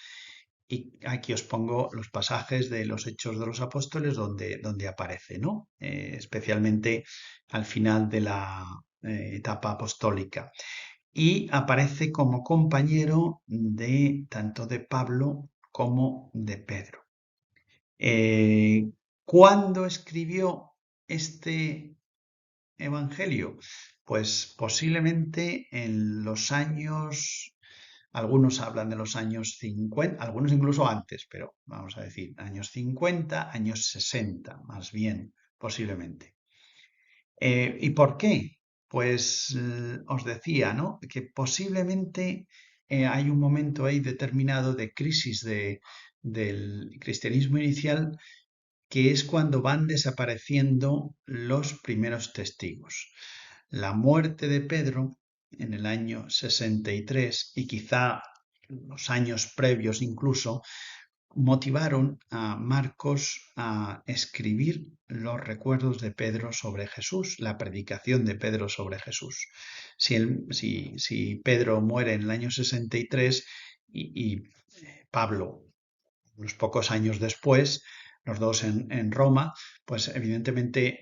Speaker 1: y aquí os pongo los pasajes de los Hechos de los Apóstoles donde aparece, ¿no? Especialmente al final de la etapa apostólica. Y aparece como compañero de tanto de Pablo como de Pedro. ¿Cuándo escribió este evangelio? Pues posiblemente en los años, algunos hablan de los años 50, algunos incluso antes, pero vamos a decir años 50, años 60, más bien, posiblemente. ¿Y por qué? Pues os decía, ¿no? Que posiblemente hay un momento ahí determinado de crisis del cristianismo inicial, que es cuando van desapareciendo los primeros testigos. La muerte de Pedro en el año 63 y quizá los años previos incluso motivaron a Marcos a escribir los recuerdos de Pedro sobre Jesús, la predicación de Pedro sobre Jesús. Si Pedro muere en el año 63 y Pablo unos pocos años después, los dos en Roma, pues evidentemente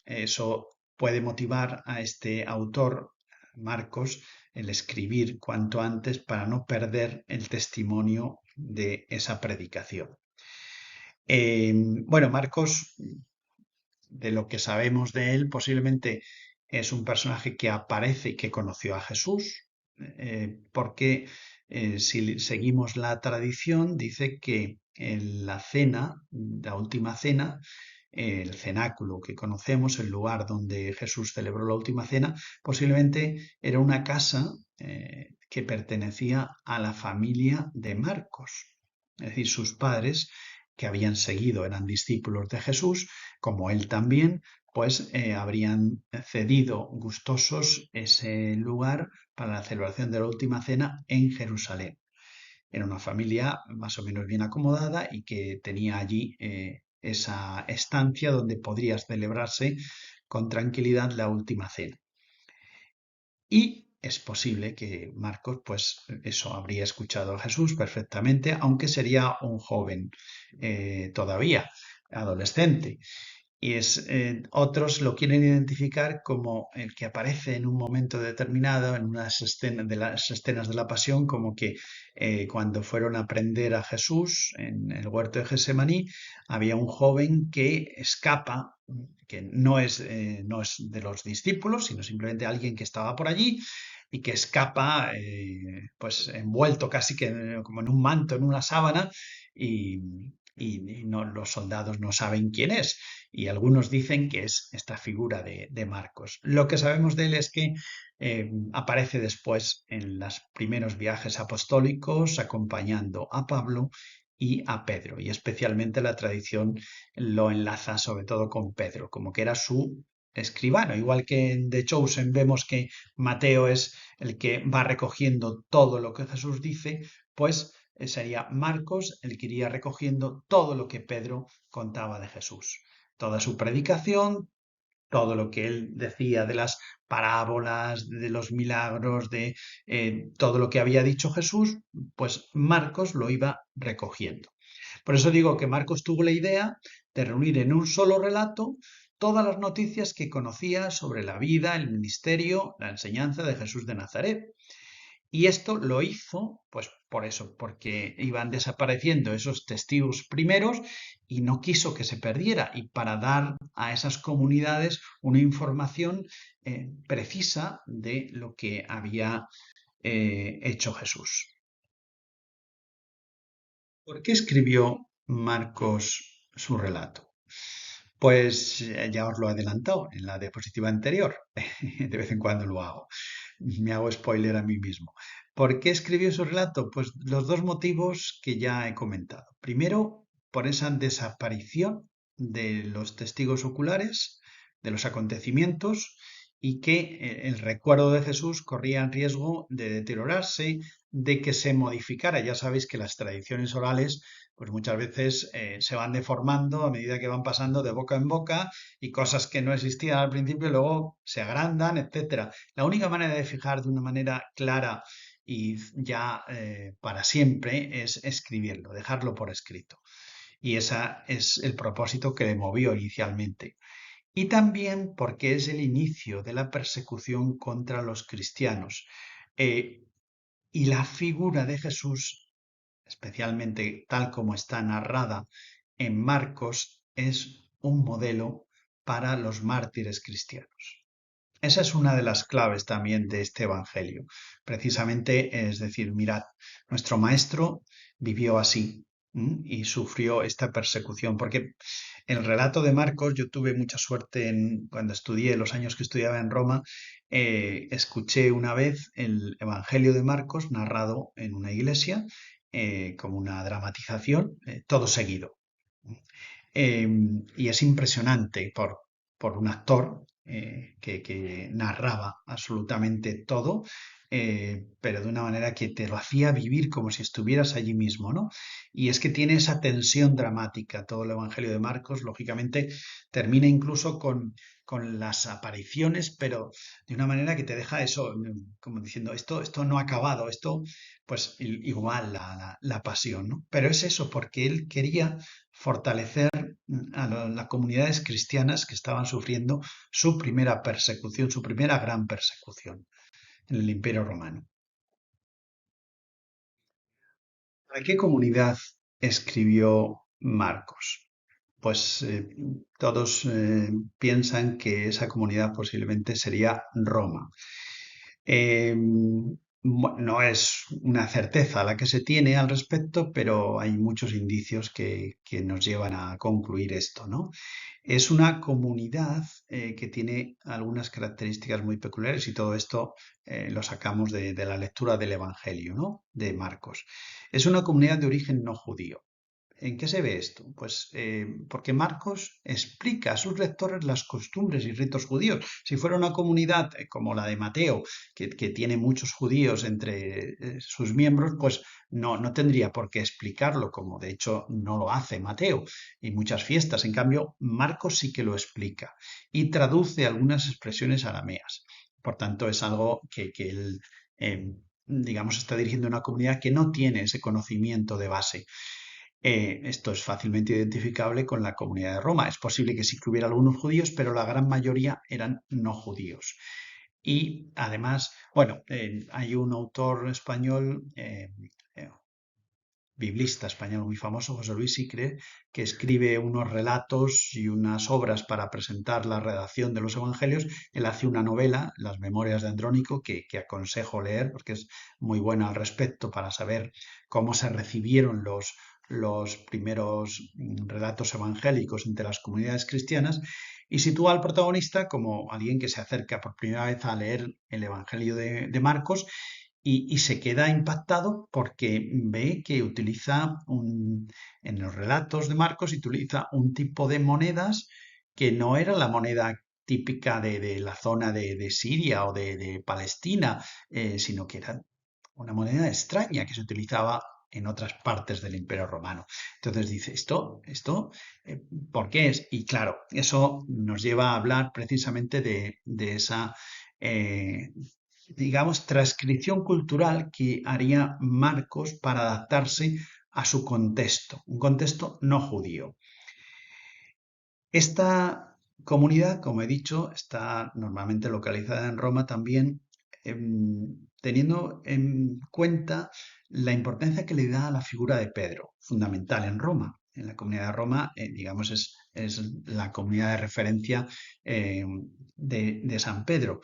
Speaker 1: eso puede motivar a este autor, Marcos, el escribir cuanto antes para no perder el testimonio de esa predicación. Bueno, Marcos, de lo que sabemos de él, posiblemente es un personaje que aparece y que conoció a Jesús, porque si seguimos la tradición, dice que en la cena, la última cena, el cenáculo que conocemos, el lugar donde Jesús celebró la última cena, posiblemente era una casa que pertenecía a la familia de Marcos. Es decir, sus padres, que habían seguido, eran discípulos de Jesús, como él también, pues habrían cedido gustosos ese lugar para la celebración de la última cena en Jerusalén. Era una familia más o menos bien acomodada y que tenía allí esa estancia donde podría celebrarse con tranquilidad la última cena. Y es posible que Marcos, pues eso, habría escuchado a Jesús perfectamente, aunque sería un joven todavía, adolescente. Y otros lo quieren identificar como el que aparece en un momento determinado, en unas escenas de las escenas de la Pasión, como que cuando fueron a prender a Jesús en el huerto de Gesemaní, había un joven que escapa, que no es de los discípulos, sino simplemente alguien que estaba por allí y que escapa, pues envuelto casi que como en un manto, en una sábana, y, los soldados no saben quién es y algunos dicen que es esta figura de Marcos. Lo que sabemos de él es que aparece después en los primeros viajes apostólicos acompañando a Pablo y a Pedro, y especialmente la tradición lo enlaza sobre todo con Pedro, como que era su escribano, igual que en The Chosen vemos que Mateo es el que va recogiendo todo lo que Jesús dice, pues sería Marcos el que iría recogiendo todo lo que Pedro contaba de Jesús, toda su predicación, todo lo que él decía de las parábolas, de los milagros, de todo lo que había dicho Jesús, pues Marcos lo iba recogiendo. Por eso digo que Marcos tuvo la idea de reunir en un solo relato todas las noticias que conocía sobre la vida, el ministerio, la enseñanza de Jesús de Nazaret. Y esto lo hizo, pues por eso, porque iban desapareciendo esos testigos primeros y no quiso que se perdiera. Y para dar a esas comunidades una información precisa de lo que había hecho Jesús. ¿Por qué escribió Marcos su relato? Pues ya os lo he adelantado en la diapositiva anterior. De vez en cuando lo hago. Me hago spoiler a mí mismo. ¿Por qué escribió su relato? Pues los dos motivos que ya he comentado. Primero, por esa desaparición de los testigos oculares, de los acontecimientos, y que el recuerdo de Jesús corría en riesgo de deteriorarse, de que se modificara. Ya sabéis que las tradiciones orales pues muchas veces se van deformando a medida que van pasando de boca en boca y cosas que no existían al principio luego se agrandan, etcétera. La única manera de fijar de una manera clara y ya para siempre es escribirlo, dejarlo por escrito. Y ese es el propósito que le movió inicialmente. Y también porque es el inicio de la persecución contra los cristianos. Y la figura de Jesús, especialmente tal como está narrada en Marcos, es un modelo para los mártires cristianos. Esa es una de las claves también de este Evangelio. Precisamente, es decir, mirad, nuestro maestro vivió así, y sufrió esta persecución, porque el relato de Marcos, yo tuve mucha suerte cuando estudié, los años que estudiaba en Roma, escuché una vez el Evangelio de Marcos narrado en una iglesia, como una dramatización, todo seguido. Eh, y es impresionante por un actor, que narraba absolutamente todo, pero de una manera que te lo hacía vivir como si estuvieras allí mismo, ¿no? Y es que tiene esa tensión dramática. Todo el Evangelio de Marcos, lógicamente, termina incluso con las apariciones, pero de una manera que te deja eso, como diciendo, esto no ha acabado, esto, pues igual la pasión, ¿no? Pero es eso, porque él quería fortalecer a las comunidades cristianas que estaban sufriendo su primera persecución, su primera gran persecución en el Imperio Romano. ¿A qué comunidad escribió Marcos? Pues todos piensan que esa comunidad posiblemente sería Roma. Eh, no es una certeza la que se tiene al respecto, pero hay muchos indicios que nos llevan a concluir esto, ¿no? Es una comunidad que tiene algunas características muy peculiares y todo esto lo sacamos de la lectura del Evangelio, ¿no? De Marcos. Es una comunidad de origen no judío. ¿En qué se ve esto? Pues porque Marcos explica a sus lectores las costumbres y ritos judíos. Si fuera una comunidad como la de Mateo, que tiene muchos judíos entre sus miembros, pues no tendría por qué explicarlo, como de hecho no lo hace Mateo y muchas fiestas. En cambio, Marcos sí que lo explica y traduce algunas expresiones arameas. Por tanto, es algo que él, digamos, está dirigiendo a una comunidad que no tiene ese conocimiento de base. Esto es fácilmente identificable con la comunidad de Roma. Es posible que sí que hubiera algunos judíos, pero la gran mayoría eran no judíos. Y además, bueno, hay un autor español, eh, biblista español muy famoso, José Luis Sicre, que escribe unos relatos y unas obras para presentar la redacción de los evangelios. Él hace una novela, Las Memorias de Andrónico, que aconsejo leer porque es muy buena al respecto para saber cómo se recibieron los primeros relatos evangélicos entre las comunidades cristianas, y sitúa al protagonista como alguien que se acerca por primera vez a leer el Evangelio de Marcos y se queda impactado porque ve que en los relatos de Marcos utiliza un tipo de monedas que no era la moneda típica de la zona de Siria o de Palestina, sino que era una moneda extraña que se utilizaba en otras partes del Imperio Romano. Entonces dice, eh, ¿por qué es? Y claro, eso nos lleva a hablar precisamente de esa, eh, digamos, transcripción cultural que haría Marcos para adaptarse a su contexto, un contexto no judío. Esta comunidad, como he dicho, está normalmente localizada en Roma también, teniendo en cuenta la importancia que le da a la figura de Pedro, fundamental en Roma. En la comunidad de Roma, digamos, es la comunidad de referencia eh, de San Pedro.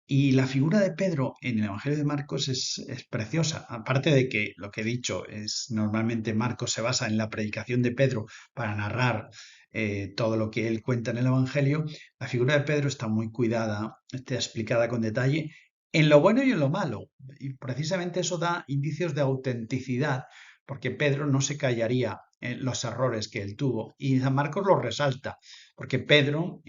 Speaker 1: Y la figura de Pedro en el Evangelio de Marcos es preciosa. Aparte de que lo que he dicho es normalmente Marcos se basa en la predicación de Pedro para narrar todo lo que él cuenta en el Evangelio, la figura de Pedro está muy cuidada, está explicada con detalle en lo bueno y en lo malo. Y precisamente eso da indicios de autenticidad, porque Pedro no se callaría en los errores que él tuvo. Y San Marcos lo resalta, porque Pedro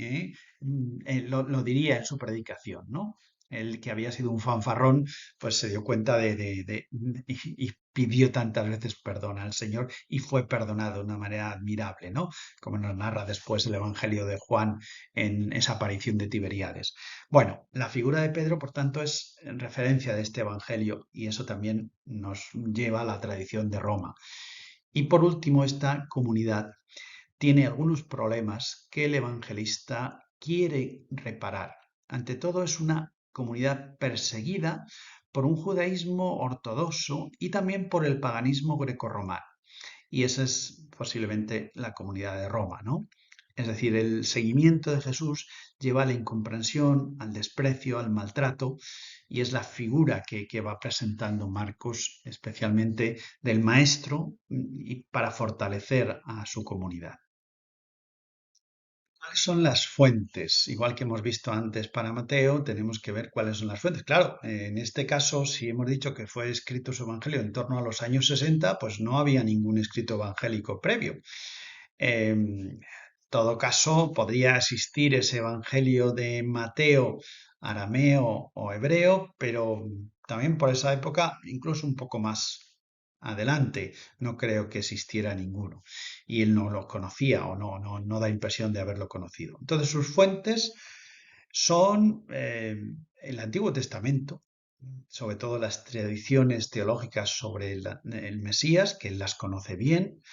Speaker 1: lo diría en su predicación, ¿no? Él, que había sido un fanfarrón, pues se dio cuenta y pidió tantas veces perdón al Señor y fue perdonado de una manera admirable, ¿no? Como nos narra después el Evangelio de Juan en esa aparición de Tiberíades. Bueno, la figura de Pedro, por tanto, es en referencia de este Evangelio y eso también nos lleva a la tradición de Roma. Y por último, esta comunidad tiene algunos problemas que el evangelista quiere reparar. Ante todo, es una comunidad perseguida por un judaísmo ortodoxo y también por el paganismo grecorromano. Y esa es posiblemente la comunidad de Roma, ¿no? Es decir, el seguimiento de Jesús lleva a la incomprensión, al desprecio, al maltrato, y es la figura que va presentando Marcos, especialmente del maestro, y para fortalecer a su comunidad. ¿Cuáles son las fuentes? Igual que hemos visto antes para Mateo, tenemos que ver cuáles son las fuentes. Claro, en este caso, si hemos dicho que fue escrito su evangelio en torno a los años 60, pues no había ningún escrito evangélico previo. En todo caso, podría existir ese evangelio de Mateo, arameo o hebreo, pero también por esa época, incluso un poco más adelante, no creo que existiera ninguno. Y él no lo conocía o no da impresión de haberlo conocido. Entonces, sus fuentes son el Antiguo Testamento, sobre todo las tradiciones teológicas sobre el Mesías, que él las conoce bien.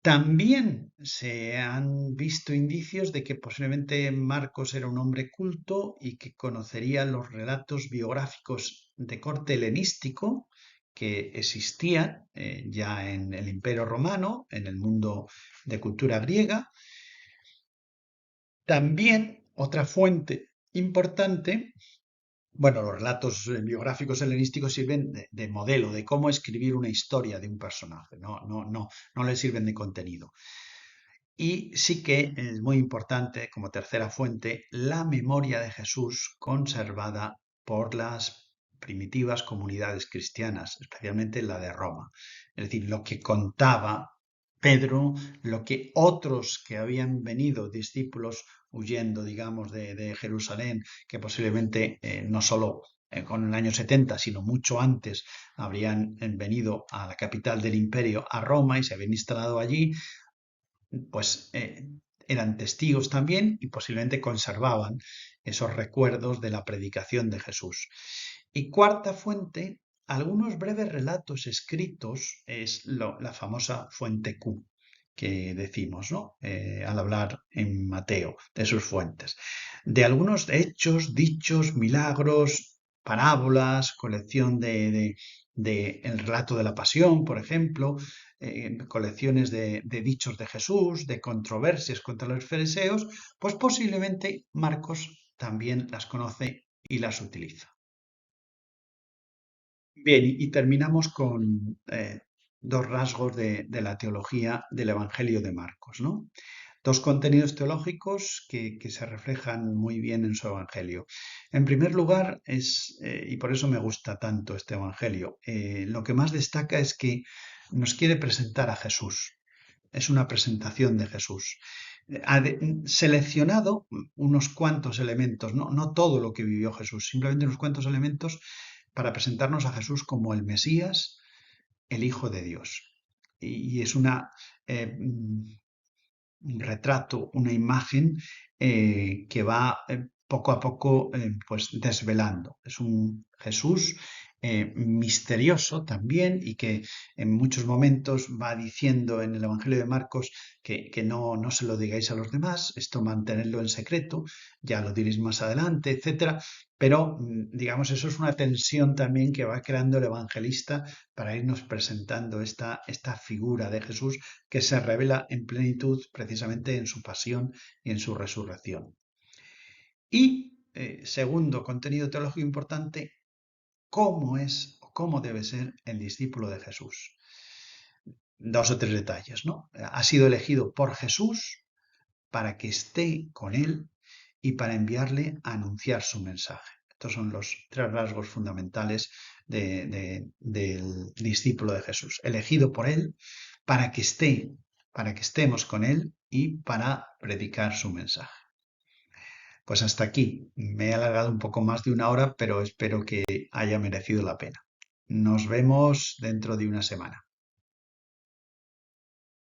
Speaker 1: También se han visto indicios de que posiblemente Marcos era un hombre culto y que conocería los relatos biográficos de corte helenístico que existían ya en el Imperio Romano, en el mundo de cultura griega. También otra fuente importante, bueno, los relatos biográficos helenísticos sirven de modelo de cómo escribir una historia de un personaje, no le sirven de contenido. Y sí que es muy importante, como tercera fuente, la memoria de Jesús conservada por las primitivas comunidades cristianas, especialmente la de Roma. Es decir, lo que contaba Pedro, lo que otros que habían venido, discípulos huyendo, digamos, de Jerusalén, que posiblemente no solo con el año 70, sino mucho antes, habrían venido a la capital del imperio, a Roma, y se habían instalado allí, pues eran testigos también y posiblemente conservaban esos recuerdos de la predicación de Jesús. Y cuarta fuente, algunos breves relatos escritos, es la famosa fuente Q que decimos, ¿no? Al hablar en Mateo de sus fuentes, de algunos hechos, dichos, milagros, parábolas, colección de el relato de la pasión, por ejemplo, colecciones de dichos de Jesús, de controversias contra los fariseos, pues posiblemente Marcos también las conoce y las utiliza. Bien, y terminamos con dos rasgos de la teología del Evangelio de Marcos, ¿no? Dos contenidos teológicos que se reflejan muy bien en su Evangelio. En primer lugar, y por eso me gusta tanto este Evangelio, lo que más destaca es que nos quiere presentar a Jesús. Es una presentación de Jesús. Ha seleccionado unos cuantos elementos, no todo lo que vivió Jesús, simplemente unos cuantos elementos para presentarnos a Jesús como el Mesías, el Hijo de Dios. Y es un retrato, una imagen que va poco a poco pues desvelando. Es un Jesús misterioso también y que en muchos momentos va diciendo en el Evangelio de Marcos que no se lo digáis a los demás, esto mantenerlo en secreto, ya lo diréis más adelante, etcétera. Pero digamos, eso es una tensión también que va creando el evangelista para irnos presentando esta figura de Jesús que se revela en plenitud precisamente en su pasión y en su resurrección. Y segundo contenido teológico importante, cómo es o cómo debe ser el discípulo de Jesús. Dos o tres detalles, ¿no? Ha sido elegido por Jesús para que esté con él y para enviarle a anunciar su mensaje. Estos son los tres rasgos fundamentales del discípulo de Jesús. Elegido por él para que estemos con él y para predicar su mensaje. Pues hasta aquí. Me he alargado un poco más de una hora, pero espero que haya merecido la pena. Nos vemos dentro de una semana.